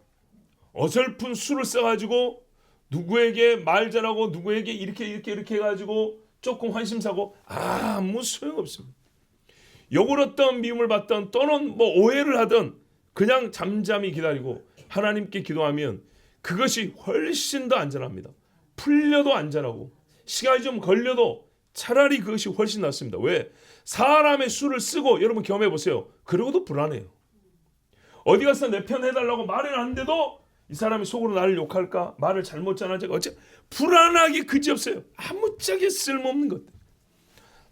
A: 어설픈 수를 써가지고 누구에게 말 잘하고 누구에게 이렇게 해가지고 조금 환심사고 아무 소용없습니다. 욕을 얻던 미움을 받던 또는 뭐 오해를 하던 그냥 잠잠히 기다리고 하나님께 기도하면 그것이 훨씬 더 안전합니다. 풀려도 안전하고 시간이 좀 걸려도 차라리 그것이 훨씬 낫습니다. 왜? 사람의 수를 쓰고 여러분 경험해 보세요. 그러고도 불안해요. 어디 가서 내 편 해달라고 말을 하는데도 이 사람이 속으로 나를 욕할까? 말을 잘못 전하자가 어째 불안하기 그지없어요. 아무짝에 쓸모없는 것.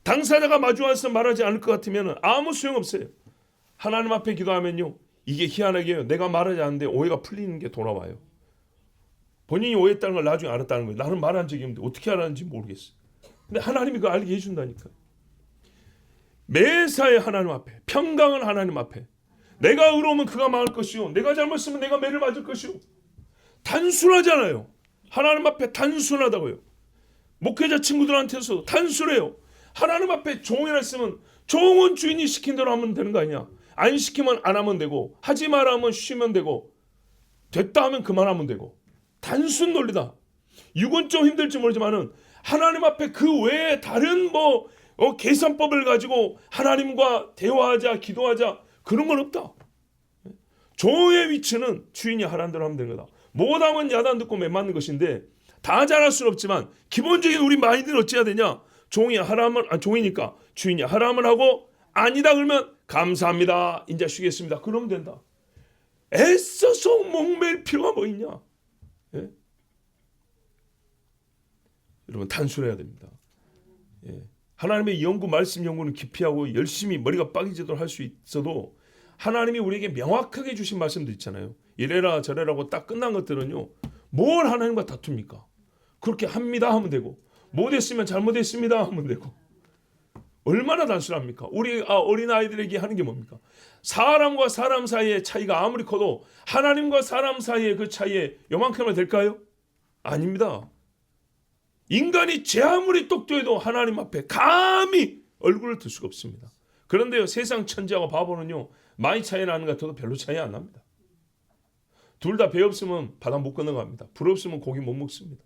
A: 당사자가 마주 와서 말하지 않을 것 같으면 아무 소용없어요. 하나님 앞에 기도하면요. 이게 희한하게요. 내가 말하지 않는데 오해가 풀리는 게 돌아와요. 본인이 오해했다는 걸 나중에 알았다는 거예요. 나는 말한 적이 없는데 어떻게 알았는지 모르겠어요. 근데 하나님이 그거 알게 해준다니까요. 매사에 하나님 앞에, 평강은 하나님 앞에. 내가 의로우면 그가 망할 것이요 내가 잘못했으면 내가 매를 맞을 것이요. 단순하잖아요. 하나님 앞에 단순하다고요. 목회자 친구들한테서 단순해요. 하나님 앞에 종이라 했으면 종은 주인이 시킨 대로 하면 되는 거 아니냐. 안 시키면 안 하면 되고 하지 마라 하면 쉬면 되고 됐다 하면 그만하면 되고 단순 논리다. 육은 좀 힘들지 모르지만은 하나님 앞에 그 외에 다른 계산법을 가지고 하나님과 대화하자 기도하자 그런 건 없다. 종의 위치는 주인이 하라는 대로 하면 되는 거다. 못하면 야단 듣고 매 맞는 것인데 다 잘할 수는 없지만 기본적인 우리 마인드는 어찌해야 되냐. 종이니까 주인이 하라면 하고 아니다 그러면 감사합니다. 이제 쉬겠습니다. 그러면 된다. 애써서 목매일 필요가 뭐 있냐. 예? 여러분 단순해야 됩니다. 예. 하나님의 말씀 연구는 깊이 하고 열심히 머리가 빠지도록 할 수 있어도 하나님이 우리에게 명확하게 주신 말씀도 있잖아요. 이래라 저래라고 딱 끝난 것들은요. 뭘 하나님과 다툽니까? 그렇게 합니다 하면 되고 못했으면 잘못했습니다 하면 되고 얼마나 단순합니까? 우리 어린아이들에게 하는 게 뭡니까? 사람과 사람 사이의 차이가 아무리 커도 하나님과 사람 사이의 그 차이에 요만큼은 될까요? 아닙니다. 인간이 제 아무리 똑똑해도 하나님 앞에 감히 얼굴을 들 수가 없습니다. 그런데요 세상 천지하고 바보는요 많이 차이 나는 것 같아도 별로 차이 안 납니다. 둘 다 배 없으면 바다 못 건너갑니다. 불 없으면 고기 못 먹습니다.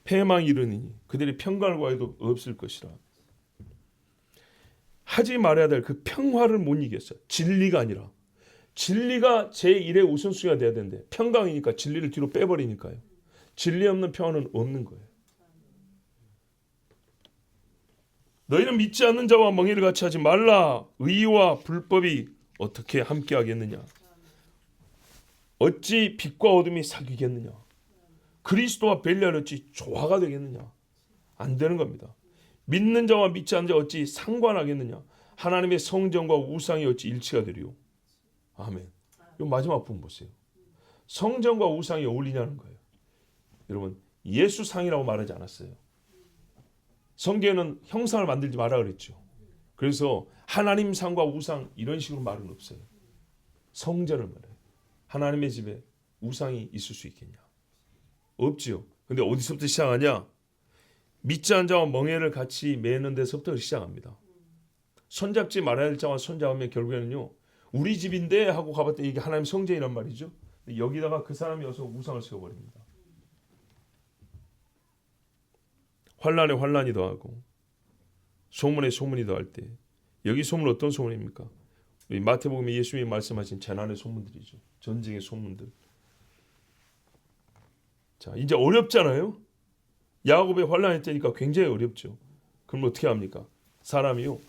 A: 패망이 이르니 그들이 평강을 구하여도 없을 것이라. 하지 말아야 될 그 평화를 못 이겼어요. 진리가 아니라. 진리가 제1의 우선순위가 돼야 되는데 평강이니까 진리를 뒤로 빼버리니까요. 진리 없는 평화는 없는 거예요. 너희는 믿지 않는 자와 멍에를 같이 하지 말라. 의와 불법이 어떻게 함께 하겠느냐. 어찌 빛과 어둠이 사귀겠느냐. 그리스도와 벨리알이 어찌 조화가 되겠느냐. 안 되는 겁니다. 믿는 자와 믿지 않는 자 어찌 상관하겠느냐. 하나님의 성전과 우상이 어찌 일치가 되리요. 아멘. 이 마지막 부분 보세요. 성전과 우상이 어울리냐는 거예요. 여러분 예수상이라고 말하지 않았어요. 성경에는 형상을 만들지 마라 그랬죠. 그래서 하나님 상과 우상 이런 식으로 말은 없어요. 성전을 말해요. 하나님의 집에 우상이 있을 수 있겠냐. 없지요. 근데 어디서부터 시작하냐. 믿지 않은 자와 멍에를 같이 매는 데서부터 시작합니다. 손잡지 말아야 할 자와 손잡으면 결국에는요. 우리 집인데 하고 가봤더니 이게 하나님 성전이란 말이죠. 여기다가 그 사람이 와서 우상을 세워버립니다. 환란에 환란이 더하고 소문에 소문이 더할 때, 여기 소문 어떤 소문입니까? 마태복음에 예수님이 말씀하신 재난의 소문들이죠. 전쟁의 소문들. 자, 이제 어렵잖아요. 야곱의 환란이 때니까 굉장히 어렵죠. 그럼 어떻게 합니까? 사람이요,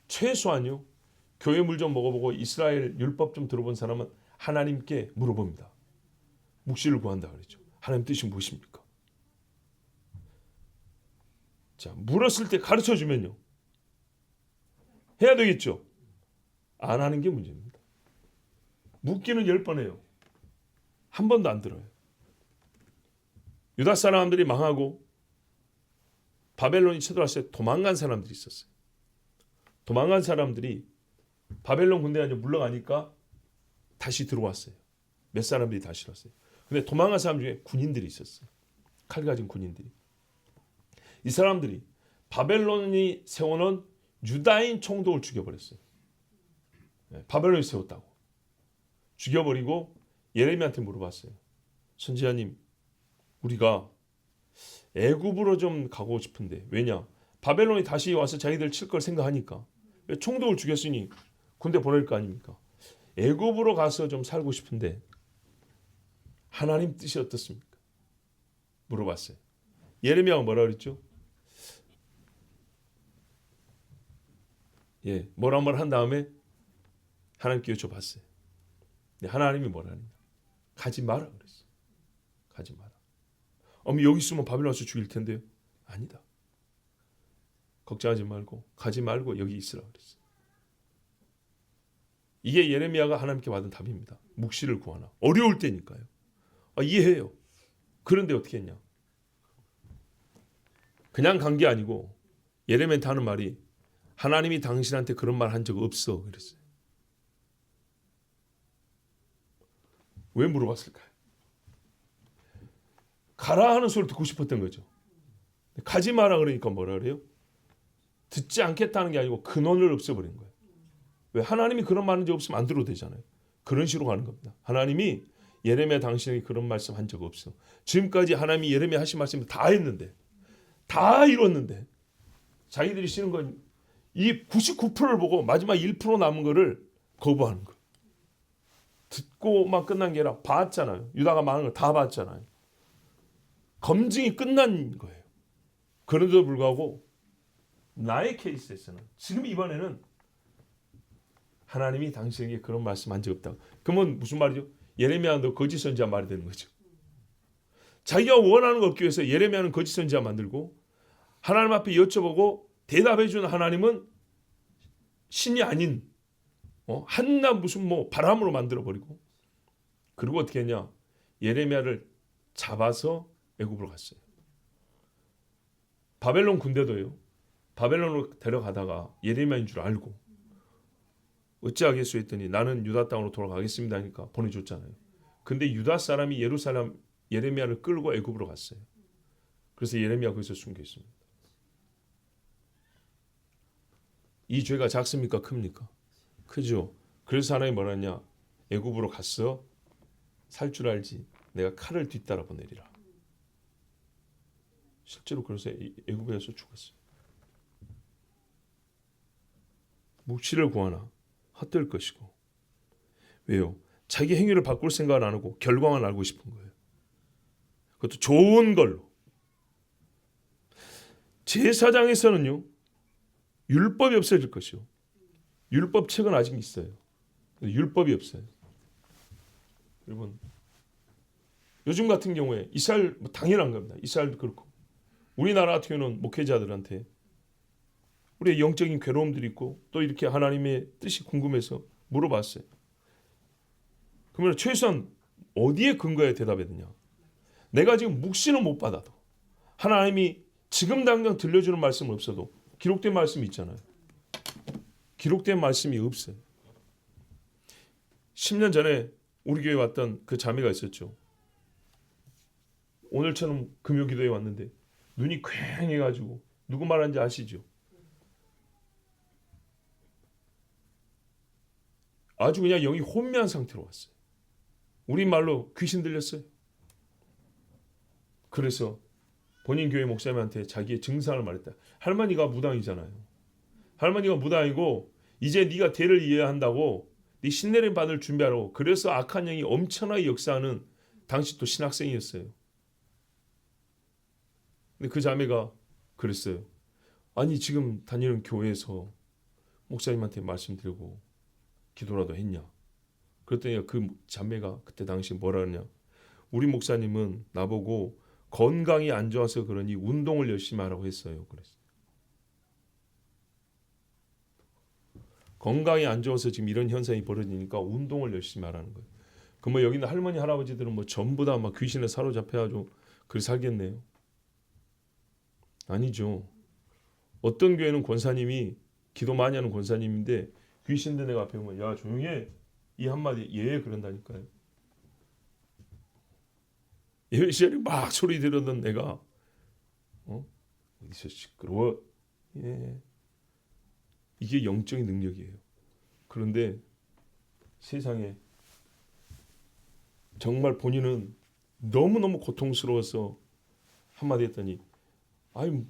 A: 최소한요, 교회 물 좀 먹어보고 이스라엘 율법 좀 들어본 사람은 하나님께 물어봅니다. 묵시를 구한다 그랬죠. 하나님 뜻이 무엇입니까? 자, 물었을 때 가르쳐 주면요, 해야 되겠죠. 안 하는 게 문제입니다. 묻기는 10번 해요. 한 번도 안 들어요. 유다 사람들이 망하고 바벨론이 쳐들어왔을 때 도망간 사람들이 있었어요. 도망간 사람들이 바벨론 군대가 이제 물러가니까 다시 들어왔어요. 몇 사람들이 다시 들어왔어요. 근데 도망간 사람 중에 군인들이 있었어요. 칼 가진 군인들이. 이 사람들이 바벨론이 세워놓은 유다인 총독을 죽여버렸어요. 바벨론이 세웠다고. 죽여버리고 예레미야한테 물어봤어요. 선지자님, 우리가 애굽으로 좀 가고 싶은데, 왜냐? 바벨론이 다시 와서 자기들 칠 걸 생각하니까. 총독을 죽였으니 군대 보낼 거 아닙니까? 애굽으로 가서 좀 살고 싶은데 하나님 뜻이 어떻습니까? 물어봤어요. 예레미야가 뭐라 그랬죠? 뭐라 한 다음에 하나님께 여쭤봤어요. 하나님이 뭐라 하느냐? 가지 마라 그랬어요. 가지 마라. 어머, 여기 있으면 바벨론 와서 죽일 텐데요. 아니다. 걱정하지 말고, 가지 말고 여기 있으라 그랬어요. 이게 예레미야가 하나님께 받은 답입니다. 묵시를 구하나. 어려울 때니까요. 이해해요. 그런데 어떻게 했냐? 그냥 간 게 아니고 예레미야한테 하는 말이, 하나님이 당신한테 그런 말 한 적 없어 그랬어요. 왜 물어봤을까요? 가라 하는 소리를 듣고 싶었던 거죠. 가지 마라 그러니까 뭐라 그래요? 듣지 않겠다는 게 아니고 근원을 없애버린 거예요. 왜? 하나님이 그런 말 한 적 없으면 안 들어도 되잖아요. 그런 식으로 가는 겁니다. 하나님이 예레미야 당신에게 그런 말씀 한 적 없어. 지금까지 하나님이 예레미야 하신 말씀 다 했는데, 다 이뤘는데, 자기들이 싫은 건 이 99%를 보고 마지막 1% 남은 거를 거부하는 거예요. 듣고만 끝난 게 아니라 봤잖아요. 유다가 망한 걸 다 봤잖아요. 검증이 끝난 거예요. 그런데도 불구하고 나의 케이스에서는 지금 이번에는 하나님이 당신에게 그런 말씀 한 적 없다고. 그러면 무슨 말이죠? 예레미야 너 거짓 선지자 말이 되는 거죠. 자기가 원하는 거 얻기 위해서 예레미야는 거짓 선지자 만들고, 하나님 앞에 여쭤보고 대답해 주는 하나님은 신이 아닌 한낱 무슨 바람으로 만들어 버리고, 그리고 어떻게 했냐? 예레미야를 잡아서 애굽으로 갔어요. 바벨론 군대도요, 바벨론으로 데려가다가 예레미야인 줄 알고 어찌하겠소 했더니 나는 유다 땅으로 돌아가겠습니다 하니까 보내줬잖아요. 근데 유다 사람이 예루살렘 예레미야를 끌고 애굽으로 갔어요. 그래서 예레미야 거기서 숨겨 있습니다. 이 죄가 작습니까? 큽니까? 크죠. 그래서 하나님이 뭐라 했냐? 애굽으로 갔어. 살 줄 알지. 내가 칼을 뒤따라 보내리라. 실제로 그래서 애굽에서 죽었어요. 묵시를 구하나 헛될 것이고. 왜요? 자기 행위를 바꿀 생각은 안 하고 결과만 알고 싶은 거예요. 그것도 좋은 걸로. 제사장에서는요, 율법이 없어질 것이요. 율법책은 아직 있어요. 율법이 없어요. 여러분, 요즘 같은 경우에 이스라엘 당연한 겁니다. 이스라엘도 그렇고, 우리나라 같은 경우는 목회자들한테 우리의 영적인 괴로움들이 있고 또 이렇게 하나님의 뜻이 궁금해서 물어봤어요. 그러면 최소한 어디에 근거해 대답해야 되냐? 내가 지금 묵시는 못 받아도, 하나님이 지금 당장 들려주는 말씀은 없어도 기록된 말씀이 있잖아요. 기록된 말씀이 없어요. 10년 전에 우리 교회에 왔던 그 자매가 있었죠. 오늘처럼 금요기도에 왔는데 눈이 퀭해가지고, 누구 말하는지 아시죠? 아주 그냥 영이 혼미한 상태로 왔어요. 우리 말로 귀신 들렸어요. 그래서 본인 교회 목사님한테 자기의 증상을 말했다. 할머니가 무당이잖아요. 할머니가 무당이고 이제 네가 대를 이어야 한다고 네 신내림 받을 준비하라고. 그래서 악한 영이 엄청나게 역사하는 당시 또 신학생이었어요. 근데 그 자매가 그랬어요. 아니 지금 다니는 교회에서 목사님한테 말씀드리고 기도라도 했냐. 그랬더니 그 자매가 그때 당시 뭐라 그러냐. 우리 목사님은 나보고 건강이 안 좋아서 그러니 운동을 열심히 하라고 했어요. 그랬어요. 건강이 안 좋아서 지금 이런 현상이 벌어지니까 운동을 열심히 하라는 거예요. 그럼 여기 있는 할머니 할아버지들은 전부 다 귀신에 사로잡혀가지고 그렇게 살겠네요. 아니죠. 어떤 교회는 권사님이 기도 많이 하는 권사님인데 귀신 든 애가 앞에 오면 야 조용히 해. 이 한마디 예 그런다니까요. 예배 시간에 막 소리 들었던 내가 어디서 시끄러워. 예. 이게 영적인 능력이에요. 그런데 세상에 정말 본인은 너무너무 고통스러워서 한마디 했더니 아니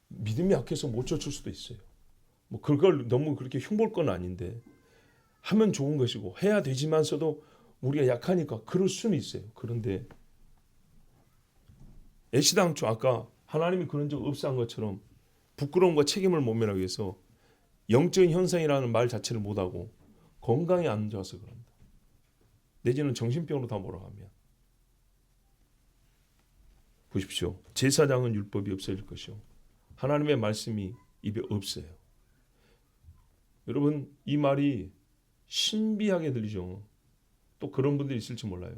A: 믿음이 약해서 못 쫓을 수도 있어요. 그걸 너무 그렇게 흉볼 건 아닌데 하면 좋은 것이고 해야 되지만서도 우리가 약하니까 그럴 수는 있어요. 그런데 애시당초 아까 하나님이 그런 적 없어 한 것처럼 부끄러움과 책임을 모면하기 위해서 영적인 현상이라는 말 자체를 못하고 건강이 안 좋아서 그런다. 내지는 정신병으로 다 몰아가면 보십시오. 제사장은 율법이 없어질 것이요 하나님의 말씀이 입에 없어요. 여러분 이 말이 신비하게 들리죠. 또 그런 분들이 있을지 몰라요.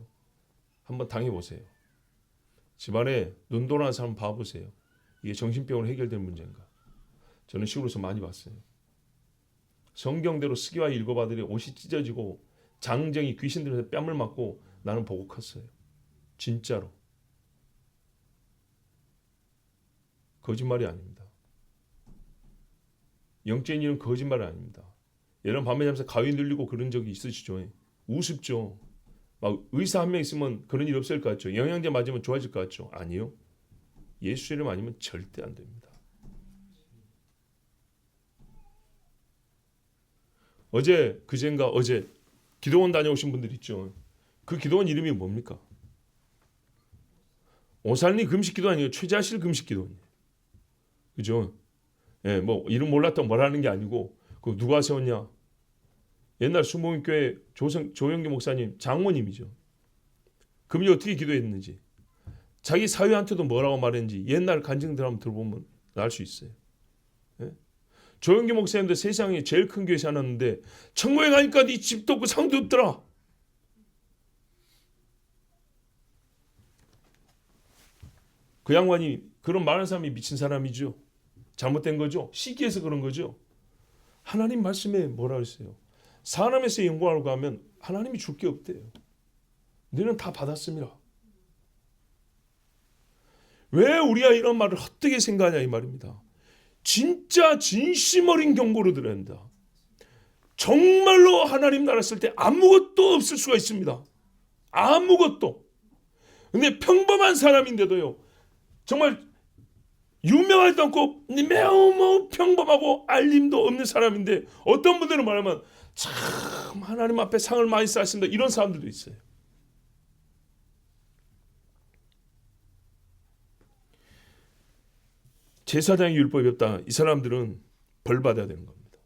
A: 한번 당해보세요. 집안에 눈 돌아가는 사람 봐보세요. 이게 정신병으로 해결될 문제인가. 저는 시골에서 많이 봤어요. 성경대로 쓰기와 읽어봐들이 옷이 찢어지고 장정이 귀신들에서 뺨을 맞고 나는 보고 컸어요. 진짜로. 거짓말이 아닙니다. 영적인 일은 거짓말이 아닙니다. 여러분 밤에 자면서 가위 눌리고 그런 적이 있으시죠? 우습죠. 막 의사 한 명 있으면 그런 일 없을 것 같죠? 영양제 맞으면 좋아질 것 같죠? 아니요. 예수 이름 아니면 절대 안 됩니다. 그젠가 어제 기도원 다녀오신 분들 있죠? 그 기도원 이름이 뭡니까? 오살리 금식기도 아니에요. 최자실 금식기도원이에요. 그죠? 예, 이름 몰랐다 뭐라는 게 아니고 그 누가 세웠냐? 옛날 수목교회 조영기 목사님 장모님이죠. 그분이 어떻게 기도했는지 자기 사위한테도 뭐라고 말했는지 옛날 간증들 한번 들어보면 알 수 있어요. 예? 조영기 목사님도 세상에 제일 큰 교회 사놨는데 천국에 가니까 네 집도 없고 상도 없더라. 그 양반이 그런 많은 사람이 미친 사람이죠. 잘못된 거죠. 시기해서 그런 거죠. 하나님 말씀에 뭐라 그랬어요? 사람에서 영광을 구하면 하나님이 줄 게 없대요. 너는 다 받았습니다. 왜 우리가 이런 말을 헛되게 생각하냐 이 말입니다. 진짜 진심 어린 경고를 드려야 한다. 정말로 하나님 나라 쓸 때 아무것도 없을 수가 있습니다. 아무것도. 근데 평범한 사람인데도요. 정말 유명하지도 않고 매우 평범하고 알림도 없는 사람인데 어떤 분들은 말하면 참 하나님 앞에 상을 많이 쌓습니다. 이런 사람들도 있어요. 제사장의 율법이 없다. 이 사람들은 벌 받아야 되는 겁니다.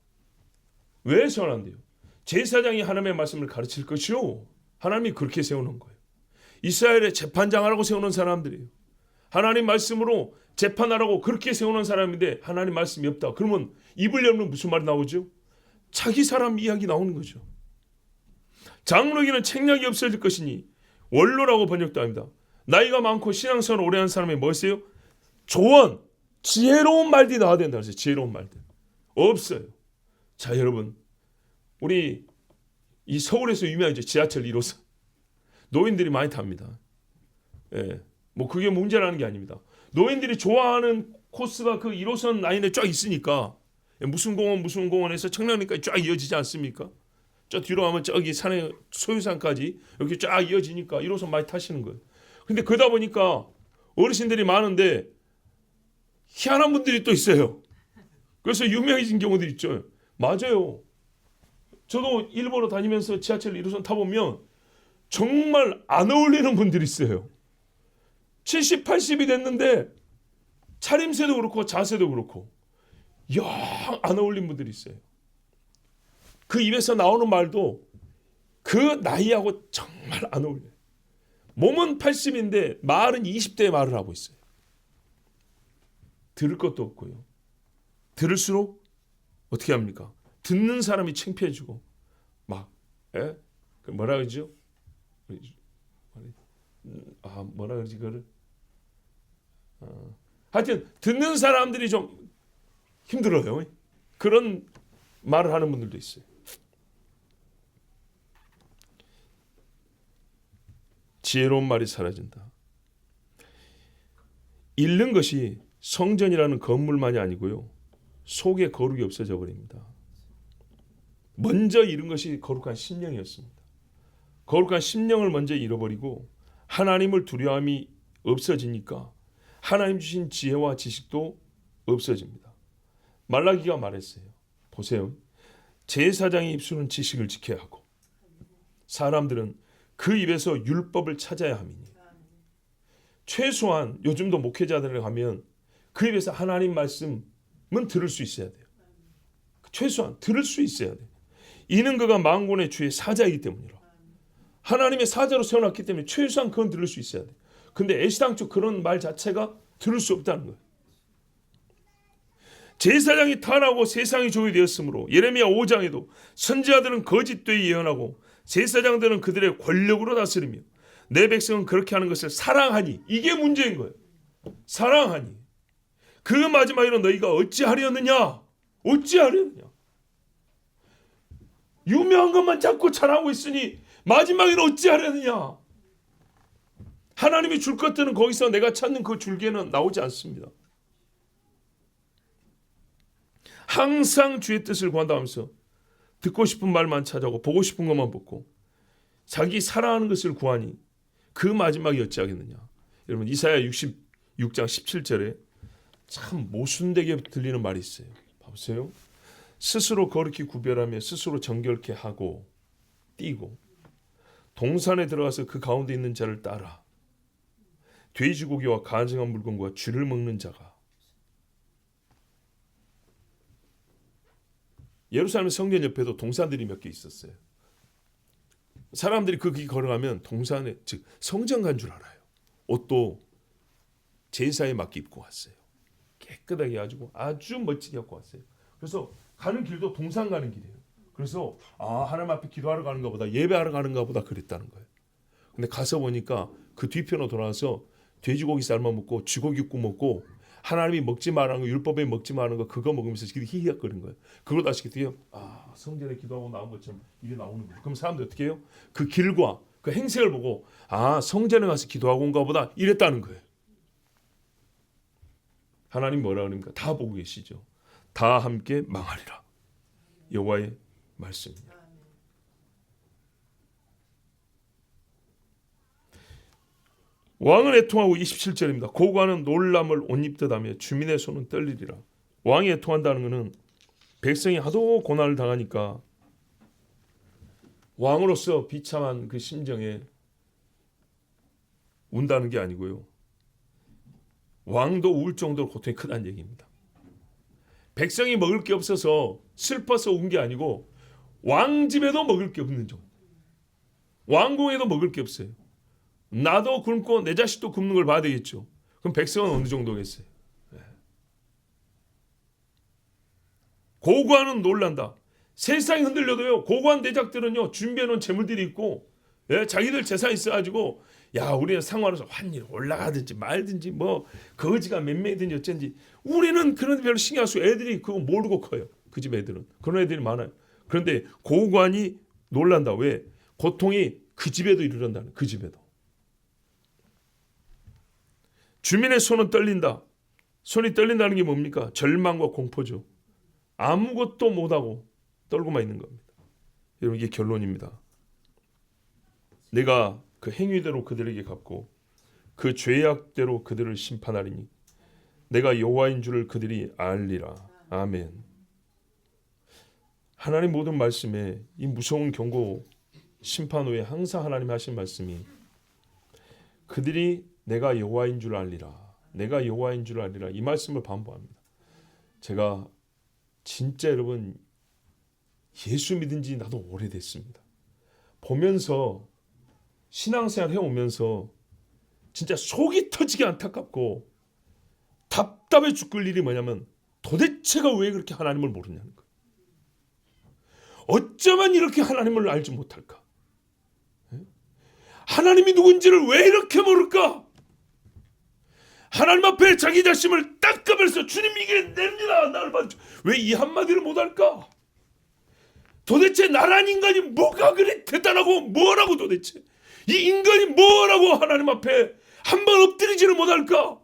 A: 왜 세워난대요? 제사장이 하나님의 말씀을 가르칠 것이요. 하나님이 그렇게 세우는 거예요. 이스라엘의 재판장하라고 세우는 사람들이에요. 하나님 말씀으로 재판하라고 그렇게 세우는 사람인데 하나님 말씀이 없다. 그러면 입을 열면 무슨 말이 나오죠? 자기 사람 이야기 나오는 거죠. 장로에게는 책략이 없어질 것이니 원로라고 번역도 합니다. 나이가 많고 신앙생활을 오래 한 사람이 뭐였어요? 조언, 지혜로운 말들이 나와야 된다. 그래서 지혜로운 말들 없어요. 자 여러분 우리 이 서울에서 유명하죠. 지하철 1호선 노인들이 많이 탑니다. 예, 그게 문제라는 게 아닙니다. 노인들이 좋아하는 코스가 그 1호선 라인에 쫙 있으니까 무슨 공원에서 청량리까지 쫙 이어지지 않습니까? 저 뒤로 가면 저기 산에 소유산까지 이렇게 쫙 이어지니까 1호선 많이 타시는 거예요. 근데 그러다 보니까 어르신들이 많은데 희한한 분들이 또 있어요. 그래서 유명해진 경우도 있죠. 맞아요. 저도 일본으로 다니면서 지하철 1호선 타보면 정말 안 어울리는 분들이 있어요. 70, 80이 됐는데 차림새도 그렇고 자세도 그렇고 영 안 어울리는 분들이 있어요. 그 입에서 나오는 말도 그 나이하고 정말 안 어울려요. 몸은 80인데 말은 20대의 말을 하고 있어요. 들을 것도 없고요. 들을수록 어떻게 합니까? 듣는 사람이 창피해지고 막 뭐라 그러죠? 뭐라 그러지 그거를? 하여튼 듣는 사람들이 좀 힘들어요. 그런 말을 하는 분들도 있어요. 지혜로운 말이 사라진다. 잃는 것이 성전이라는 건물만이 아니고요. 속에 거룩이 없어져 버립니다. 먼저 잃은 것이 거룩한 심령이었습니다. 거룩한 심령을 먼저 잃어버리고 하나님을 두려움이 없어지니까 하나님 주신 지혜와 지식도 없어집니다. 말라기가 말했어요. 보세요. 제사장의 입술은 지식을 지켜야 하고 사람들은 그 입에서 율법을 찾아야 함이니 최소한 요즘도 목회자들에 가면 그 입에서 하나님 말씀은 들을 수 있어야 돼요. 최소한 들을 수 있어야 돼요. 이는 그가 만군의 주의 사자이기 때문이라. 하나님의 사자로 세워놨기 때문에 최소한 그건 들을 수 있어야 돼요. 근데 애시당초 그런 말 자체가 들을 수 없다는 거예요. 제사장이 타락하고 세상이 종이 되었으므로 예레미야 5장에도 선지자들은 거짓되이 예언하고 제사장들은 그들의 권력으로 다스리며 내 백성은 그렇게 하는 것을 사랑하니 이게 문제인 거예요. 사랑하니 그 마지막에는 너희가 어찌하려느냐? 어찌하려느냐? 유명한 것만 자꾸 잘하고 있으니 마지막에는 어찌하려느냐? 하나님이 줄 것들은 거기서 내가 찾는 그 줄기에는 나오지 않습니다. 항상 주의 뜻을 구한다 하면서 듣고 싶은 말만 찾아오고 보고 싶은 것만 보고 자기 사랑하는 것을 구하니 그 마지막이 어찌하겠느냐. 여러분 이사야 66장 17절에 참 모순되게 들리는 말이 있어요. 보세요. 스스로 거룩히 구별하며 스스로 정결케 하고 띄고 동산에 들어가서 그 가운데 있는 자를 따라 돼지고기와 간증한 물건과 쥐를 먹는 자가. 예루살렘 성전 옆에도 동산들이 몇 개 있었어요. 사람들이 거기 걸어가면 동산에 즉 성전 간 줄 알아요. 옷도 제사에 맞게 입고 왔어요. 깨끗하게 가지고 아주 멋지게 갖고 왔어요. 그래서 가는 길도 동산 가는 길이에요. 그래서 하나님 앞에 기도하러 가는가 보다 예배하러 가는가 보다 그랬다는 거예요. 근데 가서 보니까 그 뒤편으로 돌아와서 돼지고기 삶아 먹고 쥐고기 굽 먹고 하나님이 먹지 말라는 거 율법에 먹지 말라는 거 그거 먹으면서 히히거리는 거예요. 그걸 다시 어떻게 해요? 성전에 기도하고 나온 것처럼 이게 나오는 거예요. 그럼 사람들이 어떻게 해요? 그 길과 그 행색을 보고 성전에 가서 기도하고 온가 보다 이랬다는 거예요. 하나님 뭐라 그럽니까? 다 보고 계시죠. 다 함께 망하리라. 여호와의 말씀입니다. 왕은 애통하고 27절입니다. 고관은 놀람을 옷 입듯 하며 주민의 손은 떨리리라. 왕이 애통한다는 것은 백성이 하도 고난을 당하니까 왕으로서 비참한 그 심정에 운다는 게 아니고요. 왕도 울 정도로 고통이 크다는 얘기입니다. 백성이 먹을 게 없어서 슬퍼서 운 게 아니고 왕집에도 먹을 게 없는 정도. 왕궁에도 먹을 게 없어요. 나도 굶고 내 자식도 굶는 걸 봐야 되겠죠. 그럼 백성은 어느 정도겠어요? 고관은 놀란다. 세상이 흔들려도요. 고관 대작들은요. 준비해놓은 재물들이 있고 자기들 재산이 있어가지고 우리는 상관없어 환율 올라가든지 말든지 뭐 거지가 몇 명이든지 어쩐지 우리는 그런 별로 신경 쓰고 애들이 그거 모르고 커요. 그 집 애들은 그런 애들이 많아요. 그런데 고관이 놀란다. 왜? 고통이 그 집에도 이르른다는 그 집에도. 주민의 손은 떨린다. 손이 떨린다는 게 뭡니까? 절망과 공포죠. 아무것도 못하고 떨고만 있는 겁니다. 여러분 이게 결론입니다. 내가 그 행위대로 그들에게 갚고 그 죄악대로 그들을 심판하리니 내가 여호와인 줄을 그들이 알리라. 아멘. 하나님 모든 말씀에 이 무서운 경고 심판 후에 항상 하나님 하신 말씀이 그들이 내가 여호와인 줄 알리라. 내가 여호와인 줄 알리라. 이 말씀을 반복합니다. 제가 진짜 여러분 예수 믿은 지 나도 오래됐습니다. 보면서 신앙생활 해오면서 진짜 속이 터지게 안타깝고 답답해 죽을 일이 뭐냐면 도대체가 왜 그렇게 하나님을 모르냐는 거예요. 어쩌면 이렇게 하나님을 알지 못할까? 하나님이 누군지를 왜 이렇게 모를까? 하나님 앞에 자기 자신을 닦으면서 주님 이게 냅니다. 나를 봐줘. 왜 이 한마디를 못할까? 도대체 나란 인간이 뭐가 그리 대단하고 뭐라고 도대체 이 인간이 뭐라고 하나님 앞에 한 번 엎드리지를 못할까?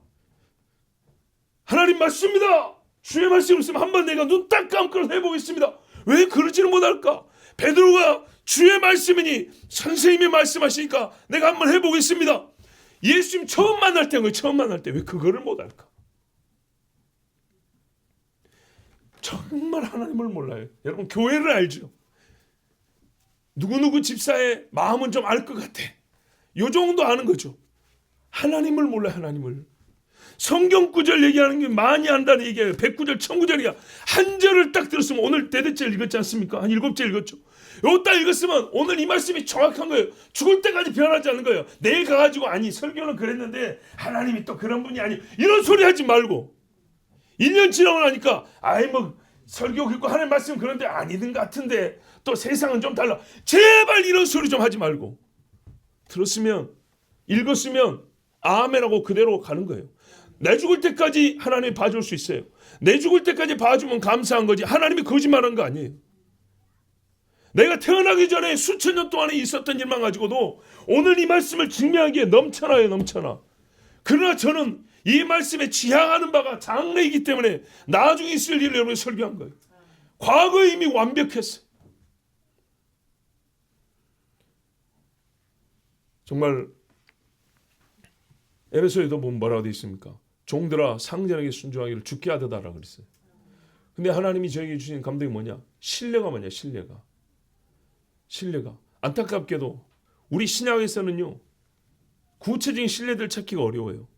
A: 하나님 맞습니다. 주의 말씀을 있으면 한번 내가 눈 딱 감고 해보겠습니다. 왜 그러지를 못할까? 베드로가 주의 말씀이니 선생님이 말씀하시니까 내가 한번 해보겠습니다. 예수님 처음 만날 때인 처음 만날 때 왜 그거를 못할까? 정말 하나님을 몰라요. 여러분 교회를 알죠. 누구누구 집사의 마음은 좀 알 것 같아. 요 정도 아는 거죠. 하나님을 몰라요. 하나님을. 성경 구절 얘기하는 게 많이 안다는 얘기예요. 109절 1009절이야. 한 절을 딱 들었으면 오늘 대대절 읽었지 않습니까? 한 7절 읽었죠. 요 딱 읽었으면 오늘 이 말씀이 정확한 거예요. 죽을 때까지 변하지 않는 거예요. 내일 가가지고 아니 설교는 그랬는데 하나님이 또 그런 분이 아니 이런 소리 하지 말고 1년 지나고 나니까 아이 뭐 설교 듣고 하나님 말씀 그런데 아니든 같은데 또 세상은 좀 달라. 제발 이런 소리 좀 하지 말고 들었으면 읽었으면 아멘하고 그대로 가는 거예요. 내 죽을 때까지 하나님이 봐줄 수 있어요. 내 죽을 때까지 봐주면 감사한 거지 하나님이 거짓말한 거 아니에요. 내가 태어나기 전에 수천 년 동안에 있었던 일만 가지고도 오늘 이 말씀을 증명하기에 넘쳐나요. 넘쳐나. 그러나 저는 이 말씀에 지향하는 바가 장래이기 때문에 나중에 있을 일을 여러분이 설교한 거예요. 과거에 이미 완벽했어요. 정말 에베소에도 보면 뭐라고 되어 있습니까? 종들아 상전에게 순종하기를 주께 하듯하라 그랬어요. 근데 하나님이 저에게 주신 감동이 뭐냐? 신뢰가 뭐냐? 신뢰가. 안타깝게도 우리 신약에서는요. 구체적인 신뢰들 찾기가 어려워요.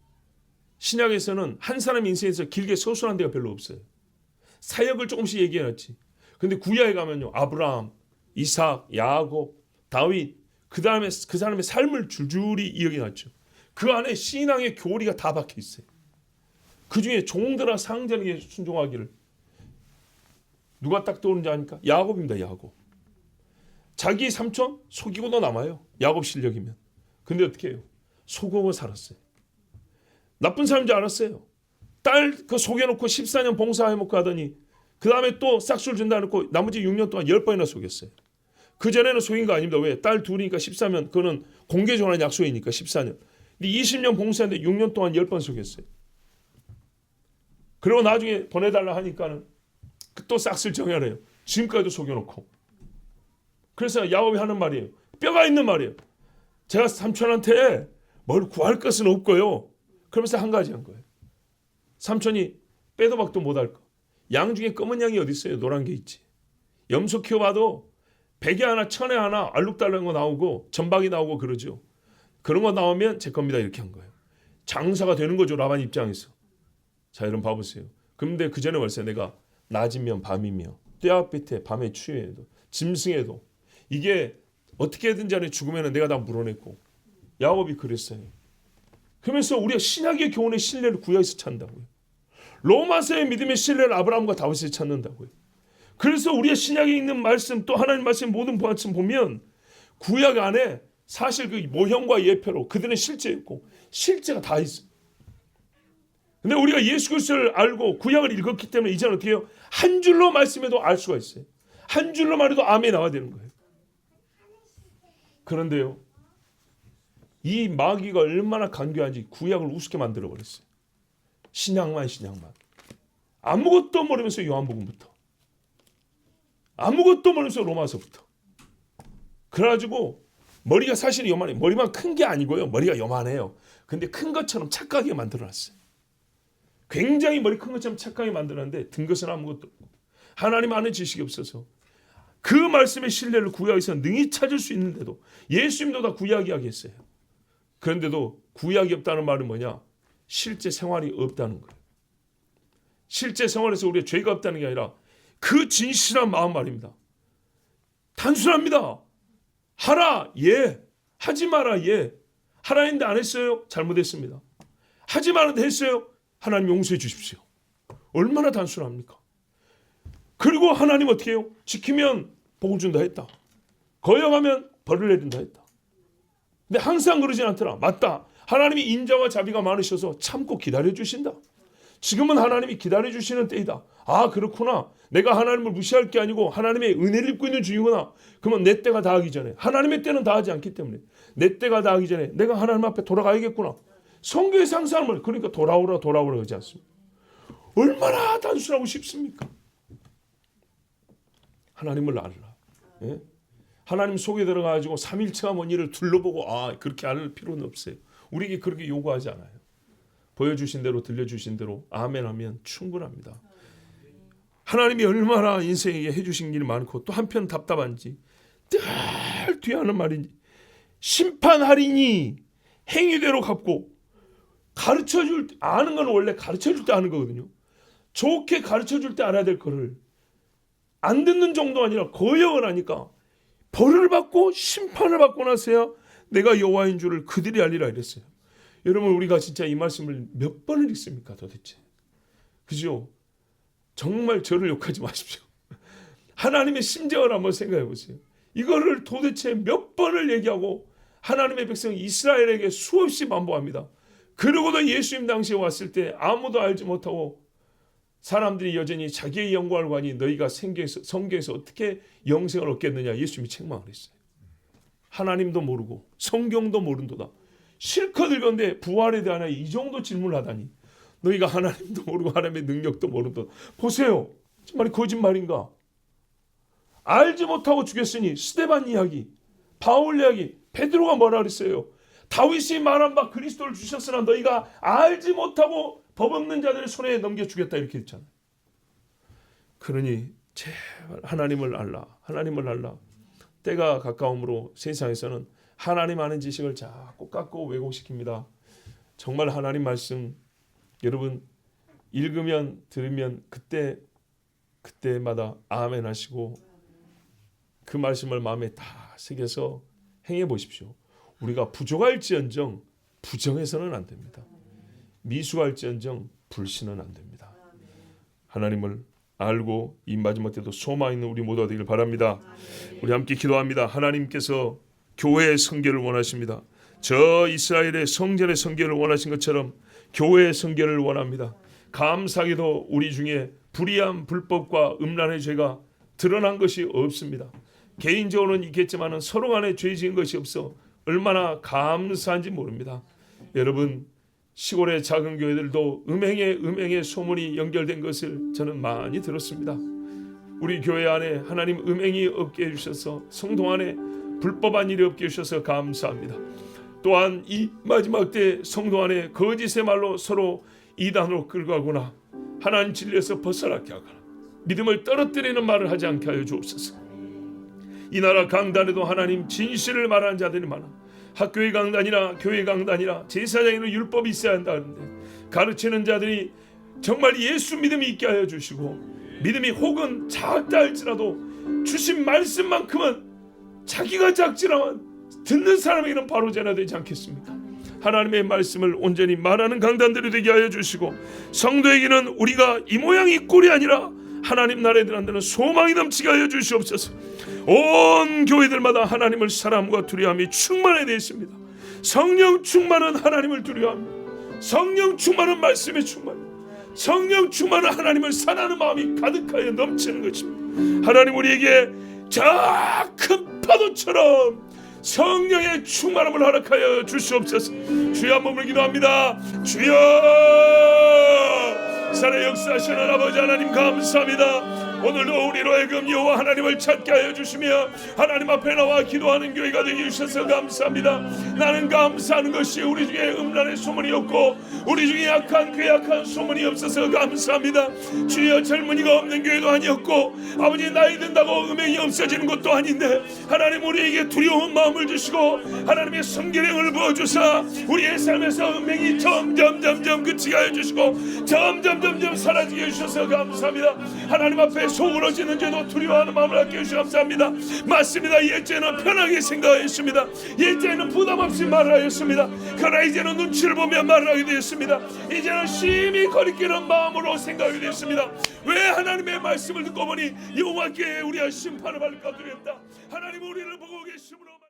A: 신약에서는 한 사람 인생에서 길게 서술한 데가 별로 없어요. 사역을 조금씩 얘기해놨지. 근데 구약에 가면요. 아브라함, 이삭, 야곱, 다윗 그 다음에 그 사람의 삶을 줄줄이 이야기해놨죠. 그 안에 신앙의 교리가 다 박혀 있어요. 그 중에 종들아 상전에게 순종하기를 누가 딱 떠오르는지 아니까? 야곱입니다. 야곱. 자기 삼촌 속이고도 남아요. 야곱 실력이면. 근데 어떻게 해요? 속고 살았어요. 나쁜 사람인 줄 알았어요. 딸 그 속여놓고 14년 봉사해먹고 하더니 그 다음에 또 싹술 준다 놓고 나머지 6년 동안 10번이나 속였어요. 그전에는 속인 거 아닙니다. 왜? 딸 둘이니까 14면 그거는 공개 전환 약속이니까 14년. 근데 20년 봉사했는데 6년 동안 10번 속였어요. 그리고 나중에 보내달라 하니까는 또 싹쓸 정연해요. 지금까지도 속여놓고. 그래서 야곱이 하는 말이에요. 뼈가 있는 말이에요. 제가 삼촌한테 뭘 구할 것은 없고요. 그러면서 한 가지 한 거예요. 삼촌이 빼도 박도 못할 거. 양 중에 검은 양이 어디 있어요? 노란 게 있지. 염소 키워봐도 백에 하나 천에 하나 알록달록한 거 나오고 전박이 나오고 그러죠. 그런 거 나오면 제 겁니다. 이렇게 한 거예요. 장사가 되는 거죠. 라반 입장에서. 자 여러분 봐보세요. 그런데 그 전에 벌써 내가 낮이면 밤이며 떼아빛에 밤에 추위에도 짐승에도 이게 어떻게든지 안에 죽으면 내가 다 물어냈고 야곱이 그랬어요. 그러면서 우리가 신약의 교훈의 신뢰를 구약에서 찾는다고요. 로마서의 믿음의 신뢰를 아브라함과 다윗에서 찾는다고요. 그래서 우리가 신약에 있는 말씀 또 하나님 말씀 모든 말씀 보면 구약 안에 사실 그 모형과 예표로 그들은 실제였고 실제가 다 있어요. 근데 우리가 예수 그리스도를 알고 구약을 읽었기 때문에 이제는 어떻게 해요? 한 줄로 말씀해도 알 수가 있어요. 한 줄로 말해도 아멘 나와야 되는 거예요. 그런데요. 이 마귀가 얼마나 간교한지 구약을 우습게 만들어버렸어요. 신약만. 아무것도 모르면서 요한복음부터. 아무것도 모르면서 로마서부터. 그래가지고 머리가 사실 요만해요. 머리만 큰 게 아니고요. 머리가 요만해요. 근데 큰 것처럼 착각하게 만들어놨어요. 굉장히 머리 큰 것처럼 착하게 만들었는데 든 것은 아무것도 없고 하나님 아는 지식이 없어서 그 말씀의 신뢰를 구약에서 능히 찾을 수 있는데도 예수님도 다 구약 이야기했어요. 그런데도 구약이 없다는 말은 뭐냐? 실제 생활이 없다는 거예요. 실제 생활에서 우리의 죄가 없다는 게 아니라 그 진실한 마음 말입니다. 단순합니다. 하라, 예. 하지 마라, 예. 하라 했는데 안 했어요? 잘못했습니다. 하지 말았는데 했어요? 하나님 용서해 주십시오. 얼마나 단순합니까? 그리고 하나님 어떻게 해요? 지키면 복을 준다 했다. 거역하면 벌을 내린다 했다. 근데 항상 그러진 않더라. 맞다. 하나님이 인자와 자비가 많으셔서 참고 기다려주신다. 지금은 하나님이 기다려주시는 때이다. 아, 그렇구나. 내가 하나님을 무시할 게 아니고 하나님의 은혜를 입고 있는 중이구나. 그러면 내 때가 다하기 전에, 하나님의 때는 다하지 않기 때문에 내 때가 다하기 전에 내가 하나님 앞에 돌아가야겠구나. 성경의 상상을, 그러니까 돌아오라 그러지 않습니다. 얼마나 단순하고 쉽습니까? 하나님을 알라. 예? 하나님 속에 들어가가지고 삼일체가 뭔지를 둘러보고 그렇게 알 필요는 없어요. 우리에게 그렇게 요구하지 않아요. 보여주신 대로 들려주신 대로 아멘 하면 충분합니다. 하나님이 얼마나 인생에게 해주신 일이 많고 또 한편 답답한지 늘 뒤에 하는 말인지 심판하리니 행위대로 갚고 가르쳐줄 때 아는 건 원래 가르쳐줄 때 아는 거거든요. 좋게 가르쳐줄 때 알아야 될 거를 안 듣는 정도 아니라 거역을 하니까 벌을 받고 심판을 받고 나서야 내가 여호와인 줄을 그들이 알리라 이랬어요. 여러분 우리가 진짜 이 말씀을 몇 번을 읽습니까 도대체? 그죠? 정말 저를 욕하지 마십시오. 하나님의 심정을 한번 생각해 보세요. 이거를 도대체 몇 번을 얘기하고 하나님의 백성 이스라엘에게 수없이 반복합니다. 그러고도 예수님 당시에 왔을 때 아무도 알지 못하고 사람들이 여전히 자기의 영광을 구하니 너희가 성경에서 어떻게 영생을 얻겠느냐 예수님이 책망을 했어요. 하나님도 모르고 성경도 모른도다. 실컷 읽었는데 부활에 대한 이 정도 질문을 하다니 너희가 하나님도 모르고 하나님의 능력도 모른도다. 보세요. 정말 거짓말인가? 알지 못하고 죽였으니 스데반 이야기, 바울 이야기, 베드로가 뭐라 그랬어요? 다윗이 말한 바 그리스도를 주셨으나 너희가 알지 못하고 법 없는 자들의 손에 넘겨 주겠다 이렇게 했잖아요. 그러니 제발 하나님을 알라. 하나님을 알라. 때가 가까움으로 세상에서는 하나님 아는 지식을 자꾸 깎고 왜곡시킵니다. 정말 하나님 말씀 여러분 읽으면 들으면 그때마다 아멘 하시고 그 말씀을 마음에 다 새겨서 행해 보십시오. 우리가 부족할지언정 부정해서는 안 됩니다. 미숙할지언정 불신은 안 됩니다. 하나님을 알고 이 마지막 때도 소망 있는 우리 모두가 되길 바랍니다. 우리 함께 기도합니다. 하나님께서 교회의 성결을 원하십니다. 저 이스라엘의 성전의 성결을 원하신 것처럼 교회의 성결을 원합니다. 감사하게도 우리 중에 불의한 불법과 음란의 죄가 드러난 것이 없습니다. 개인적으로는 있겠지만 서로 간에 죄 지은 것이 없어 얼마나 감사한지 모릅니다. 여러분 시골의 작은 교회들도 음행의 소문이 연결된 것을 저는 많이 들었습니다. 우리 교회 안에 하나님 음행이 없게 해주셔서 성도 안에 불법한 일이 없게 해주셔서 감사합니다. 또한 이 마지막 때 성도 안에 거짓의 말로 서로 이단으로 끌고 가거나 하나님 진리에서 벗어나게 하거나 믿음을 떨어뜨리는 말을 하지 않게 하여 주옵소서. 이 나라 강단에도 하나님 진실을 말하는 자들이 많아. 학교의 강단이나 교회 강단이나 제사장에는 율법이 있어야 한다는데 가르치는 자들이 정말 예수 믿음이 있게 하여 주시고 믿음이 혹은 작다 할지라도 주신 말씀만큼은 자기가 작지만 듣는 사람에게는 바로 전하되지 않겠습니까? 하나님의 말씀을 온전히 말하는 강단들이 되게 하여 주시고 성도에게는 우리가 이 모양 이 꼴이 아니라 하나님 나라에 들어간다는 소망이 넘치게 하여 주시옵소서. 온 교회들마다 하나님을 사랑함과 두려움이 충만해 되어 있습니다. 성령 충만은 하나님을 두려워합니다. 성령 충만은 말씀에 충만합니다. 성령 충만은 하나님을 사랑하는 마음이 가득하여 넘치는 것입니다. 하나님 우리에게 저 큰 파도처럼 성령의 충만함을 허락하여 주시옵소서. 주여 한 몸을 기도합니다. 주여 살아 역사하시는 아버지 하나님 감사합니다. 오늘도 우리로 하여금 여호와 하나님을 찾게 하여 주시며 하나님 앞에 나와 기도하는 교회가 되게 주셔서 감사합니다. 나는 감사하는 것이 우리 중에 음란의 소문이 없고 우리 중에 약한 그 약한 소문이 없어서 감사합니다. 주여 젊은이가 없는 교회도 아니었고 아버지 나이 든다고 음행이 없어지는 것도 아닌데 하나님 우리에게 두려운 마음을 주시고 하나님의 성결행을 부어주사 우리의 삶에서 음행이 점점 그치게 하여 주시고 점점 사라지게 해주셔서 감사합니다. 하나님 앞에 소그러지는 죄도 두려워하는 마음을 갖게 해주셔서 감사합니다. 맞습니다. 옛죄는 편하게 생각했습니다. 옛죄는 부담 없이 말하였습니다. 그러나 이제는 눈치를 보며 말하게 되었습니다. 이제는 심히 거리끼는 마음으로 생각하게 되었습니다. 왜 하나님의 말씀을 듣고 보니 여호와께 우리가 심판을 받을까 두렵다. 하나님 우리를 보고 계심으로